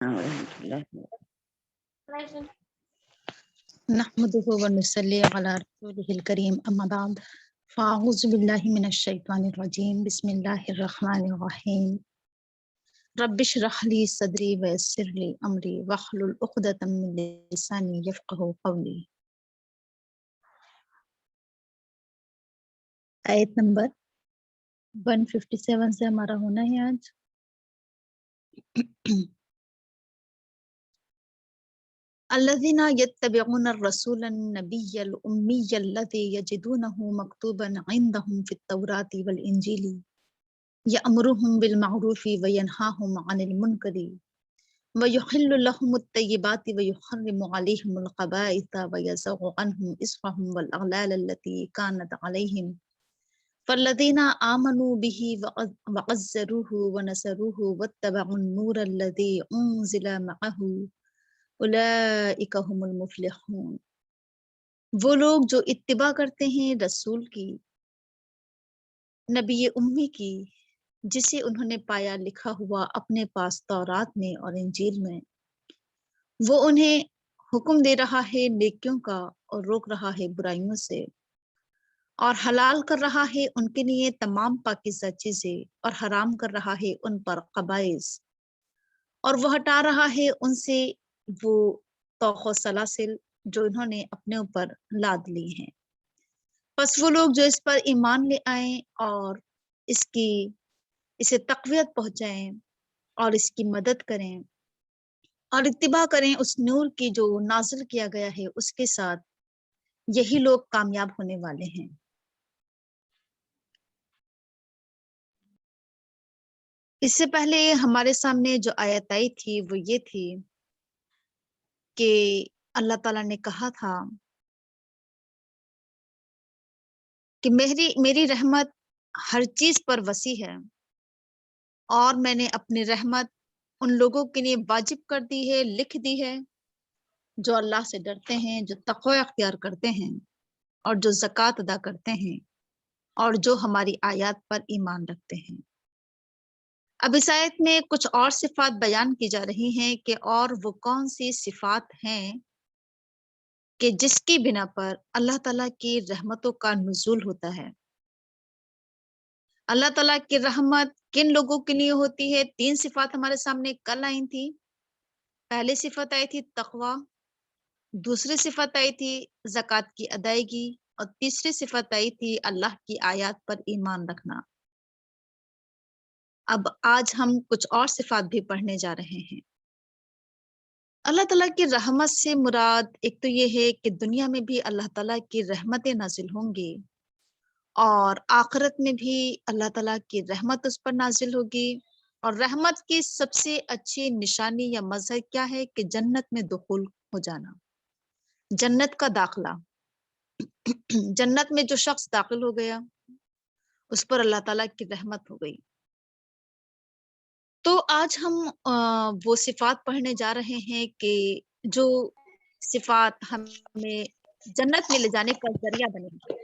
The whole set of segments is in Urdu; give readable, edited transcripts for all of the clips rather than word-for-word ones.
ورحمۃ اللہ نحمده ونصلي على رسوله الكريم اما بعد فاعوذ بالله من الشيطان الرجيم بسم الله الرحمن الرحيم رب اشرح لي صدري ويسر لي امري واحلل عقدة من لساني يفقهوا قولي. آیت نمبر 157 سے ہمارا ہونا ہے آج. الذين يتبعون الرسول النبي الأمي الذي يجدونه مكتوبا عندهم في التوراة والإنجيل يأمرهم بالمعروف وينهاهم عن المنكر ويحل لهم الطيبات ويحرم عليهم الخبائث ويزع عنهم إصرهم والأغلال التي كانت عليهم فالذين آمنوا به وعزروه ونصروه واتبعوا النور الذي أنزل معه اولئک هم المفلحون. وہ لوگ جو اتباع کرتے ہیں رسول کی، نبی امی کی، جسے انہوں نے پایا لکھا ہوا اپنے پاس تورات میں اور انجیل میں، وہ انہیں حکم دے رہا ہے نیکیوں کا اور روک رہا ہے برائیوں سے، اور حلال کر رہا ہے ان کے لیے تمام پاکیزہ چیزیں اور حرام کر رہا ہے ان پر خبائث، اور وہ ہٹا رہا ہے ان سے وہ طوق و سلاسل جو انہوں نے اپنے اوپر لاد لی ہیں. پس وہ لوگ جو اس پر ایمان لے آئیں اور اسے تقویت پہنچائیں اور اس کی مدد کریں اور اتباع کریں اس نور کی جو نازل کیا گیا ہے اس کے ساتھ، یہی لوگ کامیاب ہونے والے ہیں. اس سے پہلے ہمارے سامنے جو آیت آئی تھی وہ یہ تھی کہ اللہ تعالیٰ نے کہا تھا کہ میری رحمت ہر چیز پر وسیع ہے، اور میں نے اپنی رحمت ان لوگوں کے لیے واجب کر دی ہے، لکھ دی ہے، جو اللہ سے ڈرتے ہیں، جو تقوی اختیار کرتے ہیں اور جو زکوٰۃ ادا کرتے ہیں اور جو ہماری آیات پر ایمان رکھتے ہیں. اب اس آیت میں کچھ اور صفات بیان کی جا رہی ہیں کہ اور وہ کون سی صفات ہیں کہ جس کی بنا پر اللہ تعالیٰ کی رحمتوں کا نزول ہوتا ہے. اللہ تعالیٰ کی رحمت کن لوگوں کے لیے ہوتی ہے؟ 3 صفات ہمارے سامنے کل آئی تھی. پہلی صفت آئی تھی تقوی، دوسری صفت آئی تھی زکوٰۃ کی ادائیگی، اور تیسری صفت آئی تھی اللہ کی آیات پر ایمان رکھنا. اب آج ہم کچھ اور صفات بھی پڑھنے جا رہے ہیں. اللہ تعالیٰ کی رحمت سے مراد ایک تو یہ ہے کہ دنیا میں بھی اللہ تعالیٰ کی رحمتیں نازل ہوں گی، اور آخرت میں بھی اللہ تعالیٰ کی رحمت اس پر نازل ہوگی. اور رحمت کی سب سے اچھی نشانی یا مظہر کیا ہے کہ جنت میں دخول ہو جانا، جنت کا داخلہ. جنت میں جو شخص داخل ہو گیا اس پر اللہ تعالیٰ کی رحمت ہو گئی. تو آج ہم وہ صفات پڑھنے جا رہے ہیں کہ جو صفات ہمیں جنت میں لے جانے کا ذریعہ بنے گی.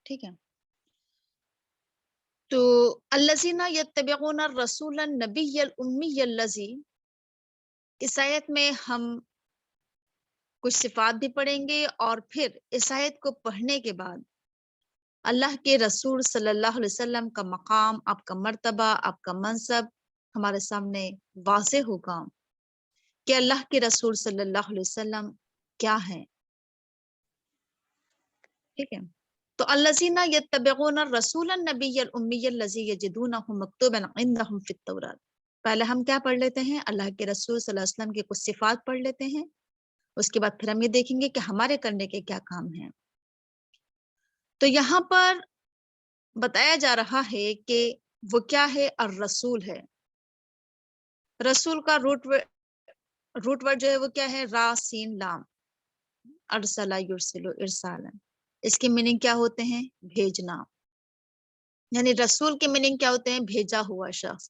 ٹھیک ہے، تو الذین یتبعون الرسول النبی الامی الذی، اس آیت میں ہم کچھ صفات بھی پڑھیں گے، اور پھر اس آیت کو پڑھنے کے بعد اللہ کے رسول صلی اللہ علیہ وسلم کا مقام، آپ کا مرتبہ، آپ کا منصب ہمارے سامنے واضح ہوگا کہ اللہ کے رسول صلی اللہ علیہ وسلم کیا ہیں. ٹھیک ہے، تو الذین یتبعون الرسول النبی الامی الذی یجدونہ مکتوبا عندہم فی التوراۃ. پہلے ہم کیا پڑھ لیتے ہیں؟ اللہ کے رسول صلی اللہ علیہ وسلم کے کچھ صفات پڑھ لیتے ہیں، اس کے بعد پھر ہم یہ دیکھیں گے کہ ہمارے کرنے کے کیا کام ہیں. تو یہاں پر بتایا جا رہا ہے کہ وہ کیا ہے؟ الرسول ہے. رسول کا روٹ ورڈ جو ہے وہ کیا ہے؟ را سین لام، ارسلا یرسلو ارسالا. اس کے میننگ کیا ہوتے ہیں؟ بھیجنا. یعنی رسول کے میننگ کیا ہوتے ہیں؟ بھیجا ہوا شخص،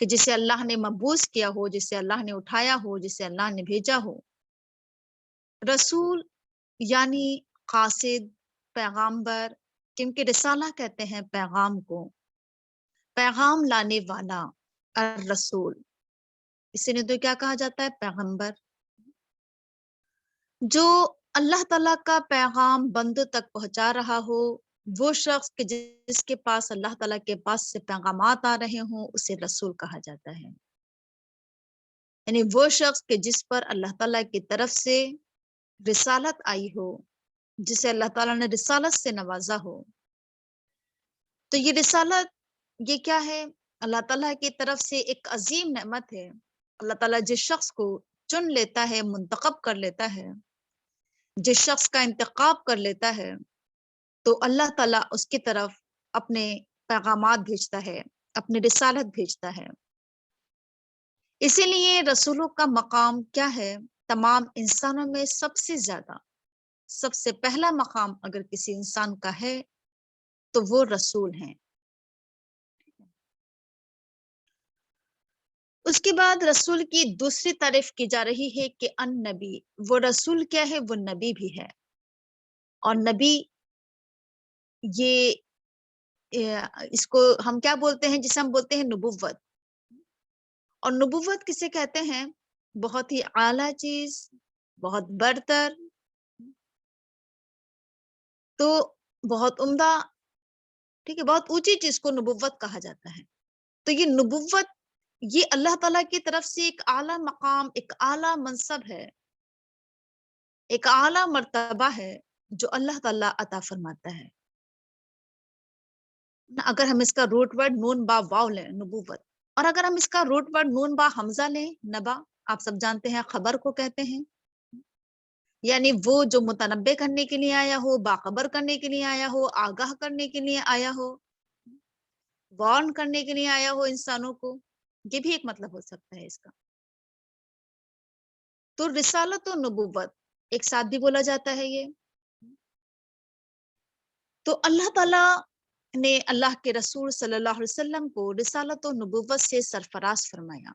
کہ جسے اللہ نے مبعوث کیا ہو، جسے اللہ نے اٹھایا ہو، جسے اللہ نے بھیجا ہو. رسول یعنی قاصد، پیغامبر، کیونکہ رسالہ کہتے ہیں پیغام کو، پیغام لانے والا. الرسول، اسی نے تو کیا کہا جاتا ہے؟ پیغمبر۔ جو اللہ تعالیٰ کا پیغام بندوں تک پہنچا رہا ہو، وہ شخص کہ جس کے پاس اللہ تعالیٰ کے پاس سے پیغامات آ رہے ہوں، اسے رسول کہا جاتا ہے۔ یعنی وہ شخص کہ جس پر اللہ تعالیٰ کی طرف سے رسالت آئی ہو، جسے اللہ تعالیٰ نے رسالت سے نوازا ہو۔ تو یہ رسالت، یہ کیا ہے؟ اللہ تعالیٰ کی طرف سے ایک عظیم نعمت ہے۔ اللہ تعالیٰ جس شخص کو چن لیتا ہے، منتخب کر لیتا ہے، جس شخص کا انتخاب کر لیتا ہے، تو اللہ تعالیٰ اس کی طرف اپنے پیغامات بھیجتا ہے، اپنی رسالت بھیجتا ہے۔ اسی لیے رسولوں کا مقام کیا ہے؟ تمام انسانوں میں سب سے زیادہ، سب سے پہلا مقام اگر کسی انسان کا ہے تو وہ رسول ہیں۔ اس کے بعد رسول کی دوسری تعریف کی جا رہی ہے کہ ان نبی، وہ رسول کیا ہے؟ وہ نبی بھی ہے۔ اور نبی، یہ اس کو ہم کیا بولتے ہیں؟ جسے ہم بولتے ہیں نبوت۔ اور نبوت کسے کہتے ہیں؟ بہت ہی اعلیٰ چیز، بہت برتر، تو بہت عمدہ، ٹھیک ہے، بہت اونچی چیز کو نبوت کہا جاتا ہے۔ تو یہ نبوت، یہ اللہ تعالیٰ کی طرف سے ایک اعلیٰ مقام، ایک اعلیٰ منصب ہے، ایک اعلیٰ مرتبہ ہے جو اللہ تعالیٰ عطا فرماتا ہے۔ اگر ہم اس کا روٹ ورڈ نون با واو لیں، نبوت، اور اگر ہم اس کا روٹ ورڈ نون با حمزہ لیں، نبا، آپ سب جانتے ہیں خبر کو کہتے ہیں، یعنی وہ جو متنبع کرنے کے لیے آیا ہو، باخبر کرنے کے لیے آیا ہو، آگاہ کرنے کے لیے آیا ہو، وارن کرنے کے لیے آیا ہو انسانوں کو، یہ بھی ایک مطلب ہو سکتا ہے اس کا۔ تو رسالت و نبوت ایک ساتھ بھی بولا جاتا ہے یہ۔ تو اللہ تعالیٰ نے اللہ کے رسول صلی اللہ علیہ وسلم کو رسالت و نبوت سے سرفراز فرمایا،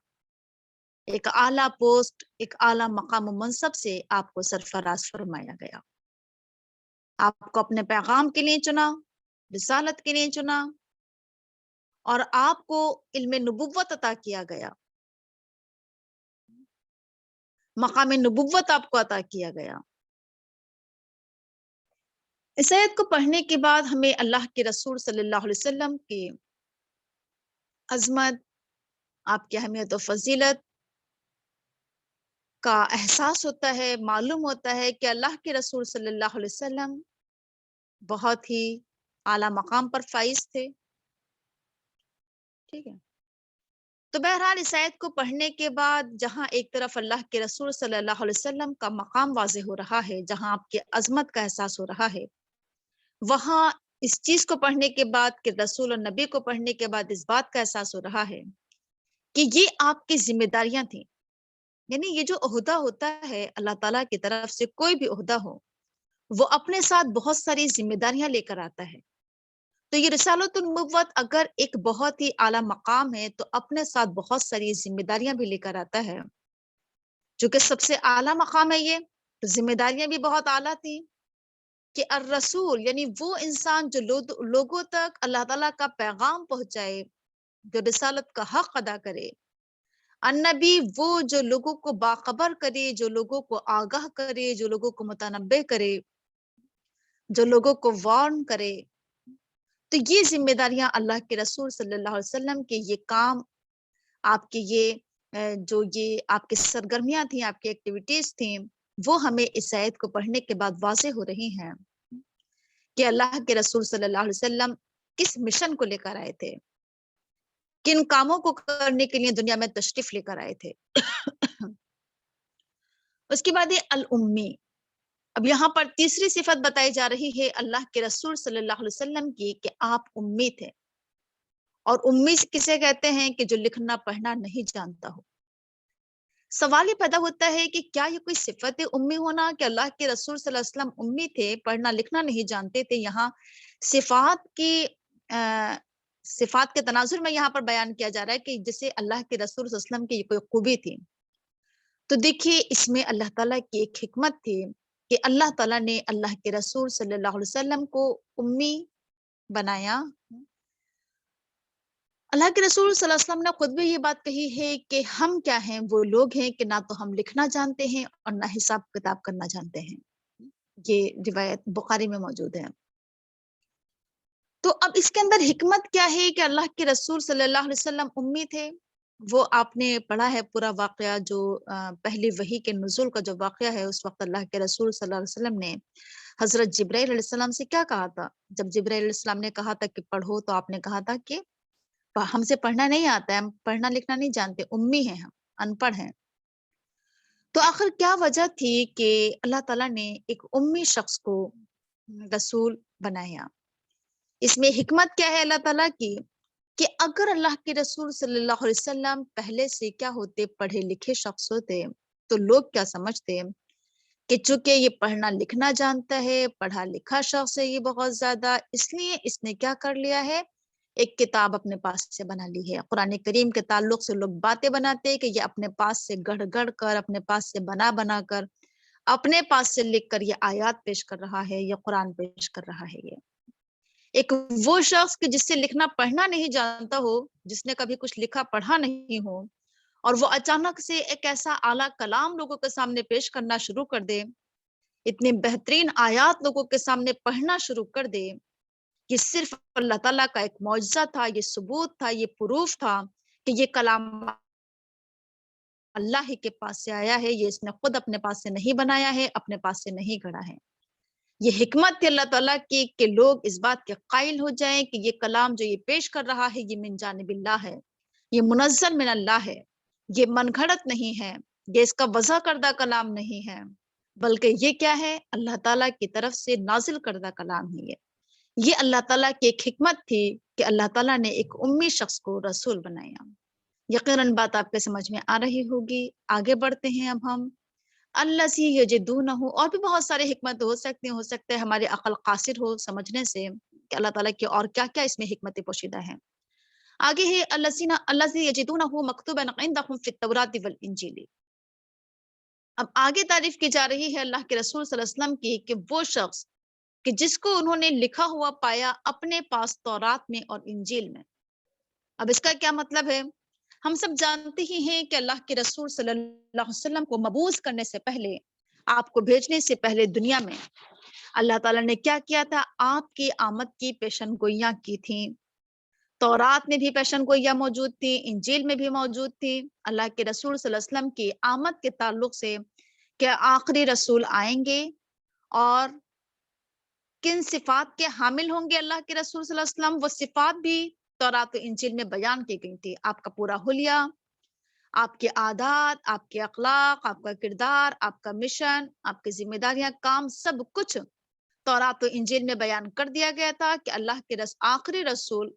ایک اعلیٰ پوسٹ، ایک اعلیٰ مقام و منصب سے آپ کو سرفراز فرمایا گیا۔ آپ کو اپنے پیغام کے لیے چنا، رسالت کے لیے چنا، اور آپ کو علم نبوت عطا کیا گیا، مقام نبوت آپ کو عطا کیا گیا۔ اس آیت کو پڑھنے کے بعد ہمیں اللہ کے رسول صلی اللہ علیہ وسلم کی عظمت، آپ کی اہمیت و فضیلت کا احساس ہوتا ہے، معلوم ہوتا ہے کہ اللہ کے رسول صلی اللہ علیہ وسلم بہت ہی اعلیٰ مقام پر فائز تھے، ٹھیک ہے۔ تو بہرحال اس آیت کو پڑھنے کے بعد جہاں ایک طرف اللہ کے رسول صلی اللہ علیہ وسلم کا مقام واضح ہو رہا ہے، جہاں آپ کی عظمت کا احساس ہو رہا ہے، وہاں اس چیز کو پڑھنے کے بعد کہ رسول اور نبی کو پڑھنے کے بعد اس بات کا احساس ہو رہا ہے کہ یہ آپ کی ذمہ داریاں تھیں۔ یعنی یہ جو عہدہ ہوتا ہے اللہ تعالیٰ کی طرف سے، کوئی بھی عہدہ ہو، وہ اپنے ساتھ بہت ساری ذمہ داریاں لے کر آتا ہے۔ تو یہ رسالت النبوت اگر ایک بہت ہی اعلیٰ مقام ہے تو اپنے ساتھ بہت ساری ذمہ داریاں بھی لے کر آتا ہے، چونکہ سب سے اعلیٰ مقام ہے یہ، تو ذمہ داریاں بھی بہت اعلیٰ تھیں کہ الرسول، یعنی وہ انسان جو لوگوں تک اللہ تعالیٰ کا پیغام پہنچائے، جو رسالت کا حق ادا کرے، النبی، وہ جو لوگوں کو باخبر کرے، جو لوگوں کو آگاہ کرے، جو لوگوں کو متنبع کرے، جو لوگوں کو وارن کرے۔ تو یہ ذمہ داریاں اللہ کے رسول صلی اللہ علیہ وسلم کے یہ کام، آپ کے یہ جو یہ آپ کی سرگرمیاں تھیں، آپ کی ایکٹیویٹیز تھیں، وہ ہمیں اس آیت کو پڑھنے کے بعد واضح ہو رہی ہیں کہ اللہ کے رسول صلی اللہ علیہ وسلم کس مشن کو لے کر آئے تھے، کن کاموں کو کرنے کے لیے دنیا میں تشریف لے کر آئے تھے۔ اس کے بعد یہ الامی، اب یہاں پر تیسری صفت بتائی جا رہی ہے اللہ کے رسول صلی اللہ علیہ وسلم کی کہ آپ امی تھے۔ اور امی کسے کہتے ہیں؟ کہ جو لکھنا پڑھنا نہیں جانتا ہو۔ سوال یہ پیدا ہوتا ہے کہ کیا یہ کوئی صفت ہے امی ہونا، کہ اللہ کے رسول صلی اللہ علیہ وسلم امی تھے، پڑھنا لکھنا نہیں جانتے تھے؟ یہاں صفات کے تناظر میں یہاں پر بیان کیا جا رہا ہے کہ جسے اللہ کے رسول صلی اللہ علیہ وسلم کی یہ کوئی خوبی تھی۔ تو دیکھیے اس میں اللہ تعالیٰ کی ایک حکمت تھی کہ اللہ تعالیٰ نے اللہ کے رسول صلی اللہ علیہ وسلم کو امی بنایا، اللہ کے رسول صلی اللہ علیہ وسلم نے خود بھی یہ بات کہی ہے کہ ہم کیا ہیں، وہ لوگ ہیں کہ نہ تو ہم لکھنا جانتے ہیں اور نہ حساب کتاب کرنا جانتے ہیں۔ یہ روایت بخاری میں موجود ہے۔ تو اب اس کے اندر حکمت کیا ہے کہ اللہ کے رسول صلی اللہ علیہ وسلم امی تھے؟ وہ آپ نے پڑھا ہے پورا واقعہ، جو پہلی وحی کے نزول کا جو واقعہ ہے، اس وقت اللہ کے رسول صلی اللہ علیہ وسلم نے حضرت جبرائیل علیہ السلام سے کیا کہا تھا؟ جب جبرائیل علیہ السلام نے کہا تھا کہ پڑھو، تو آپ نے کہا تھا کہ ہم سے پڑھنا نہیں آتا ہے، ہم پڑھنا لکھنا نہیں جانتے، امی ہیں، ہم ان پڑھ ہیں۔ تو آخر کیا وجہ تھی کہ اللہ تعالیٰ نے ایک امی شخص کو رسول بنایا؟ اس میں حکمت کیا ہے اللہ تعالیٰ کی کہ اگر اللہ کے رسول صلی اللہ علیہ وسلم پہلے سے کیا ہوتے، پڑھے لکھے شخص ہوتے، تو لوگ کیا سمجھتے کہ چونکہ یہ پڑھنا لکھنا جانتا ہے، پڑھا لکھا شخص ہے یہ بہت زیادہ، اس لیے اس نے کیا کر لیا ہے، ایک کتاب اپنے پاس سے بنا لی ہے۔ قرآن کریم کے تعلق سے لوگ باتیں بناتے ہیں کہ یہ اپنے پاس سے گڑھ گڑھ کر، اپنے پاس سے بنا بنا کر، اپنے پاس سے لکھ کر یہ آیات پیش کر رہا ہے، یہ قرآن پیش کر رہا ہے۔ یہ ایک وہ شخص کہ جس سے لکھنا پڑھنا نہیں جانتا ہو، جس نے کبھی کچھ لکھا پڑھا نہیں ہو، اور وہ اچانک سے ایک ایسا اعلیٰ کلام لوگوں کے سامنے پیش کرنا شروع کر دے، اتنے بہترین آیات لوگوں کے سامنے پڑھنا شروع کر دے، یہ صرف اللہ تعالیٰ کا ایک معجزہ تھا، یہ ثبوت تھا، یہ پروف تھا کہ یہ کلام اللہ ہی کے پاس سے آیا ہے، یہ اس نے خود اپنے پاس سے نہیں بنایا ہے، اپنے پاس سے نہیں گھڑا ہے۔ یہ حکمت تھی اللہ تعالیٰ کی کہ لوگ اس بات کے قائل ہو جائیں کہ یہ کلام جو یہ پیش کر رہا ہے، یہ من جانب اللہ ہے، یہ منزل من اللہ ہے، یہ من گھڑت نہیں ہے، یہ اس کا وضع کردہ کلام نہیں ہے، بلکہ یہ کیا ہے، اللہ تعالیٰ کی طرف سے نازل کردہ کلام ہے۔ یہ اللہ تعالیٰ کی ایک حکمت تھی کہ اللہ تعالیٰ نے ایک امی شخص کو رسول بنایا۔ یقیناً بات آپ کے سمجھ میں آ رہی ہوگی۔ آگے بڑھتے ہیں اب ہم۔ الذی یجدونہ، اور بھی بہت سارے حکمت ہو سکتے ہیں، ہو سکتا ہے ہماری عقل قاصر ہو سمجھنے سے کہ اللہ تعالیٰ کی اور کیا کیا اس میں حکمتیں پوشیدہ ہیں۔ آگے ہے الذی یجدونہ مکتوبا عندہم فی التوراۃ والانجیل۔ اب آگے تعریف کی جا رہی ہے اللہ کے رسول صلی اللہ علیہ وسلم کی کہ وہ شخص کہ جس کو انہوں نے لکھا ہوا پایا اپنے پاس تورات میں اور انجیل میں۔ اب اس کا کیا مطلب ہے؟ ہم سب جانتے ہی ہیں کہ اللہ کے رسول صلی اللہ علیہ وسلم کو مبعوث کرنے سے پہلے، آپ کو بھیجنے سے پہلے دنیا میں اللہ تعالیٰ نے کیا کیا تھا؟ آپ کی آمد کی پیشن گوئیاں کی تھیں۔ تورات میں بھی پیشن گوئیاں موجود تھی، انجیل میں بھی موجود تھی، اللہ کے رسول صلی اللہ علیہ وسلم کی آمد کے تعلق سے کہ آخری رسول آئیں گے اور کن صفات کے حامل ہوں گے اللہ کے رسول صلی اللہ علیہ وسلم، وہ صفات بھی تورات و انجیل میں بیان کی گئی تھی۔ آپ کا پورا حلیہ، آپ کے عادات، آپ کے اخلاق، آپ کا کردار، آپ کا مشن، آپ کی ذمہ داریاں، کام، سب کچھ تورات و انجیل میں بیان کر دیا گیا تھا کہ اللہ کے آخری رسول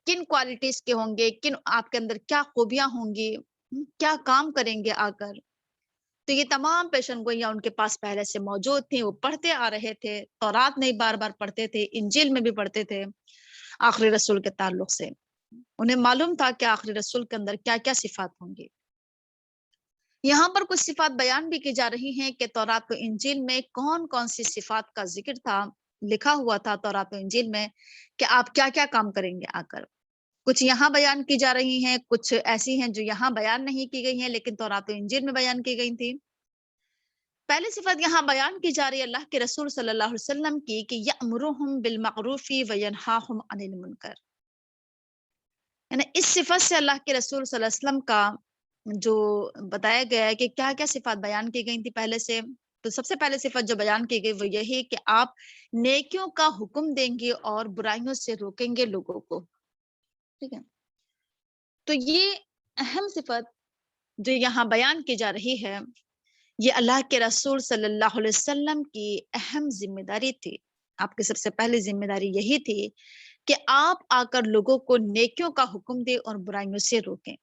کن کوالٹیز کے ہوں گے، کن آپ کے اندر کیا خوبیاں ہوں گی، کیا کام کریں گے آ کر۔ تو یہ تمام پیشن گوئیاں ان کے پاس پہلے سے موجود تھیں، وہ پڑھتے آ رہے تھے، تورات نہیں بار بار پڑھتے تھے، انجیل میں بھی پڑھتے تھے آخری رسول کے تعلق سے۔ انہیں معلوم تھا کہ آخری رسول کے اندر کیا کیا صفات ہوں گی۔ یہاں پر کچھ صفات بیان بھی کی جا رہی ہیں کہ تورات و انجیل میں کون کون سی صفات کا ذکر تھا، لکھا ہوا تھا تورات و انجیل میں کہ آپ کیا کیا کام کریں گے آ کر۔ کچھ یہاں بیان کی جا رہی ہیں، کچھ ایسی ہیں جو یہاں بیان نہیں کی گئی ہیں لیکن تورات و انجیل میں بیان کی گئی تھی۔ پہلی صفت یہاں بیان کی جا رہی ہے اللہ کے رسول صلی اللہ علیہ وسلم کی کہ یأمرہم بالمعروف وینہاہم عن المنکر، یعنی اس صفت سے اللہ کے رسول صلی اللہ علیہ وسلم کا جو بتایا گیا ہے کہ کیا کیا صفات بیان کی گئی تھی پہلے سے، تو سب سے پہلے صفت جو بیان کی گئی وہ یہی کہ آپ نیکیوں کا حکم دیں گے اور برائیوں سے روکیں گے لوگوں کو۔ ٹھیک ہے، تو یہ اہم صفت جو یہاں بیان کی جا رہی ہے، یہ اللہ کے رسول صلی اللہ علیہ وسلم کی اہم ذمہ داری تھی۔ آپ کی سب سے پہلی ذمہ داری یہی تھی کہ آپ آ کر لوگوں کو نیکیوں کا حکم دیں اور برائیوں سے روکیں۔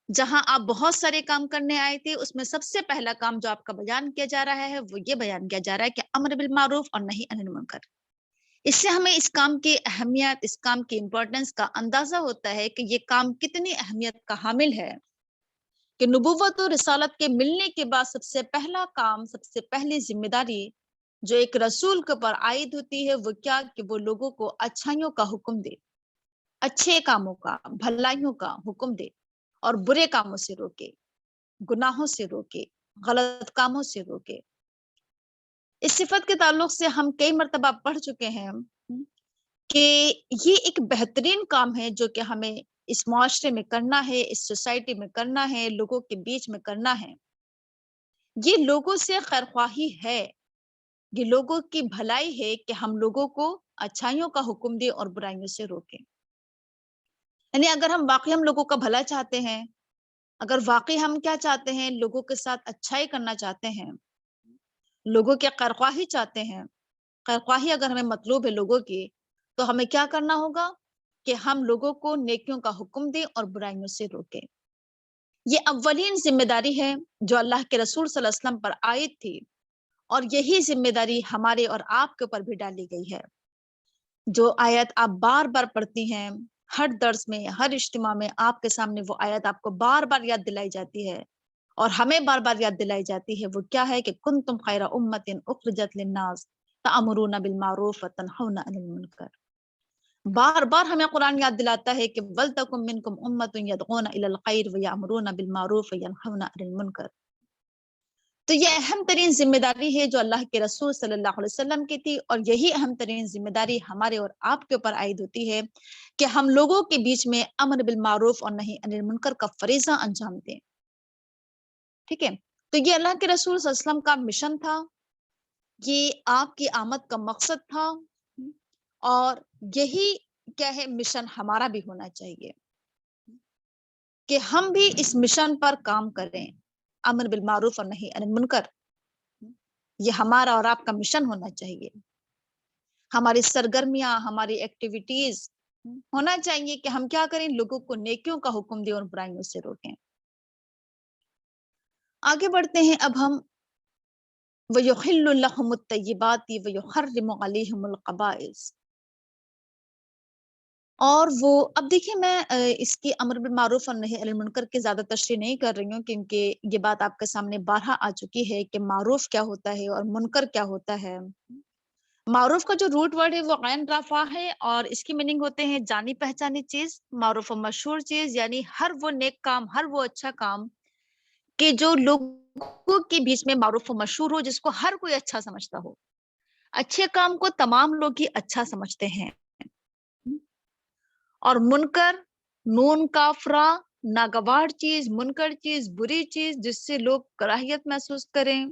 جہاں آپ بہت سارے کام کرنے آئے تھے، اس میں سب سے پہلا کام جو آپ کا بیان کیا جا رہا ہے وہ یہ بیان کیا جا رہا ہے کہ امر بالمعروف اور نہی عن المنکر۔ اس سے ہمیں اس کام کی اہمیت، اس کام کی امپورٹنس کا اندازہ ہوتا ہے کہ یہ کام کتنی اہمیت کا حامل ہے، کہ نبوت و رسالت کے ملنے کے بعد سب سے پہلا کام، سب سے پہلی ذمہ داری جو ایک رسول کے اوپر عائد ہوتی ہے وہ کیا، کہ وہ لوگوں کو اچھائیوں کا حکم دے۔ اچھے کاموں کا، بھلائیوں کا حکم دے اور برے کاموں سے روکے، گناہوں سے روکے، غلط کاموں سے روکے۔ اس صفت کے تعلق سے ہم کئی مرتبہ پڑھ چکے ہیں کہ یہ ایک بہترین کام ہے جو کہ ہمیں اس معاشرے میں کرنا ہے، اس سوسائٹی میں کرنا ہے، لوگوں کے بیچ میں کرنا ہے۔ یہ لوگوں سے خیرخواہی ہے، یہ لوگوں کی بھلائی ہے کہ ہم لوگوں کو اچھائیوں کا حکم دیں اور برائیوں سے روکیں۔ یعنی اگر ہم لوگوں کا بھلا چاہتے ہیں، اگر واقعی ہم کیا چاہتے ہیں، لوگوں کے ساتھ اچھائی کرنا چاہتے ہیں، لوگوں کی خیرخواہی چاہتے ہیں، خیرخواہی اگر ہمیں مطلوب ہے لوگوں کی، تو ہمیں کیا کرنا ہوگا کہ ہم لوگوں کو نیکیوں کا حکم دیں اور برائیوں سے روکیں۔ یہ اولین ذمہ داری ہے جو اللہ کے رسول صلی اللہ علیہ وسلم پر عائد تھی، اور یہی ذمہ داری ہمارے اور آپ کے اوپر بھی ڈالی گئی ہے۔ جو آیت آپ بار بار پڑھتی ہیں، ہر درس میں، ہر اجتماع میں آپ کے سامنے وہ آیت آپ کو بار بار یاد دلائی جاتی ہے، اور ہمیں بار بار یاد دلائی جاتی ہے۔ وہ کیا ہے کہ کنتم خیر امۃ اخرجت للناس تأمرون بالمعروف وتنہون عن المنکر۔ بار بار ہمیں قرآن یاد دلاتا ہے کہ ولتکم منکم امۃ یدعون الی الخیر ویأمرون بالمعروف وینہون عن المنکر۔ تو یہ اہم ترین ذمہ داری ہے جو اللہ کے رسول صلی اللہ علیہ وسلم کی تھی، اور یہی اہم ترین ذمہ داری ہمارے اور آپ کے اوپر عائد ہوتی ہے کہ ہم لوگوں کے بیچ میں امر بالمعروف اور نہی عن المنکر کا فریضہ انجام دیں۔ ٹھیک ہے، تو یہ اللہ کے رسول صلی اللہ علیہ وسلم کا مشن تھا، یہ آپ کی آمد کا مقصد تھا، اور یہی کیا ہے مشن ہمارا بھی ہونا چاہیے کہ ہم بھی اس مشن پر کام کریں، امر بالمعروف اور نہی عن المنکر۔ یہ ہمارا اور آپ کا مشن ہونا چاہیے۔ ہماری سرگرمیاں، ہماری ایکٹیویٹیز ہونا چاہیے کہ ہم کیا کریں، لوگوں کو نیکیوں کا حکم دیں اور برائیوں سے روکیں۔ آگے بڑھتے ہیں اب ہم، وَيُحِلُّ لَهُمُ الطَّيِّبَاتِ وَيُحَرِّمُ عَلَيْهِمُ الْخَبَائِثَ۔ اور وہ اب دیکھیں، میں اس کی امر بالمعروف اور نہی عن المنکر کی زیادہ تشریح نہیں کر رہی ہوں، کیونکہ یہ بات آپ کے سامنے بارہا آ چکی ہے کہ معروف کیا ہوتا ہے اور منکر کیا ہوتا ہے۔ معروف کا جو روٹ ورڈ ہے وہ غین رفع ہے، اور اس کی میننگ ہوتے ہیں جانی پہچانی چیز، معروف و مشہور چیز، یعنی ہر وہ نیک کام، ہر وہ اچھا کام کہ جو لوگوں کے بیچ میں معروف و مشہور ہو، جس کو ہر کوئی اچھا سمجھتا ہو۔ اچھے کام کو تمام لوگ ہی اچھا سمجھتے ہیں، اور منکر، نون کافرہ، ناگوار چیز، منکر چیز، بری چیز جس سے لوگ کراہیت محسوس کریں،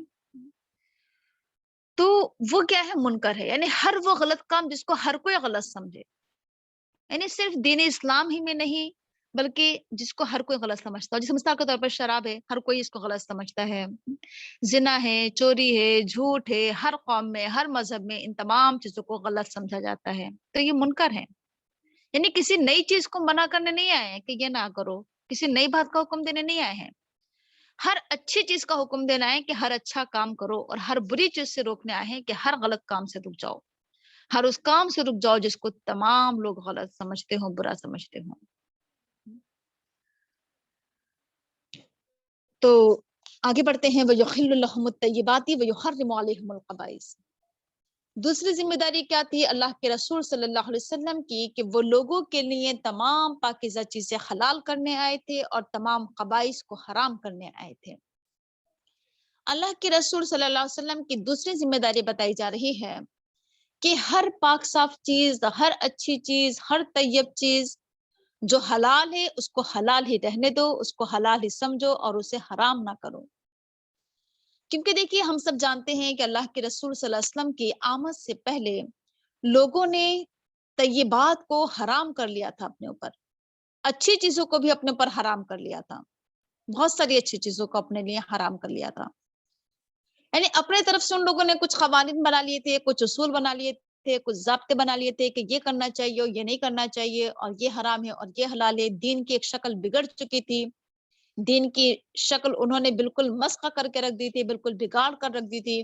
تو وہ کیا ہے، منکر ہے۔ یعنی ہر وہ غلط کام جس کو ہر کوئی غلط سمجھے، یعنی صرف دین اسلام ہی میں نہیں بلکہ جس کو ہر کوئی غلط سمجھتا ہو۔ جیسے مثال کے طور پر شراب ہے، ہر کوئی اس کو غلط سمجھتا ہے، زنا ہے، چوری ہے، جھوٹ ہے، ہر قوم میں، ہر مذہب میں ان تمام چیزوں کو غلط سمجھا جاتا ہے، تو یہ منکر ہے۔ یعنی کسی نئی چیز کو منع کرنے نہیں آئے ہیں کہ یہ نہ کرو، کسی نئی بات کا حکم دینے نہیں آئے ہیں، ہر اچھی چیز کا حکم دینا ہے کہ ہر اچھا کام کرو، اور ہر بری چیز سے روکنے آئے ہیں کہ ہر غلط کام سے رک جاؤ، ہر اس کام سے رک جاؤ جس کو تمام لوگ غلط سمجھتے ہوں، برا سمجھتے ہوں۔ تو آگے بڑھتے ہیں، وَيُحِلُّ لَهُمُ الطَّيِّبَاتِ وَيُحَرِّمُ عَلَيْهِمُ الْخَبَائِثَ۔ دوسری ذمہ داری کیا تھی اللہ کے رسول صلی اللہ علیہ وسلم کی، کہ وہ لوگوں کے لیے تمام پاکیزہ چیزیں حلال کرنے آئے تھے اور تمام خبائث کو حرام کرنے آئے تھے۔ اللہ کے رسول صلی اللہ علیہ وسلم کی دوسری ذمہ داری بتائی جا رہی ہے کہ ہر پاک صاف چیز، ہر اچھی چیز، ہر طیب چیز جو حلال ہے اس کو حلال ہی رہنے دو، اس کو حلال ہی سمجھو، اور اسے حرام نہ کرو۔ کیونکہ دیکھیے، ہم سب جانتے ہیں کہ اللہ کے رسول صلی اللہ علیہ وسلم کی آمد سے پہلے لوگوں نے طیبات کو حرام کر لیا تھا، اپنے اوپر اچھی چیزوں کو بھی اپنے اوپر حرام کر لیا تھا، بہت ساری اچھی چیزوں کو اپنے لیے حرام کر لیا تھا۔ یعنی اپنے طرف سے ان لوگوں نے کچھ قوانین بنا لیے تھے، کچھ اصول بنا لیے تھے، کچھ ضابطے بنا لیے تھے کہ یہ کرنا چاہیے اور یہ نہیں کرنا چاہیے، اور یہ حرام ہے اور یہ حلال ہے۔ دین کی ایک شکل بگڑ چکی تھی، دین کی شکل انہوں نے بالکل مسخ کر کے رکھ دی تھی، بالکل بگاڑ کر رکھ دی تھی۔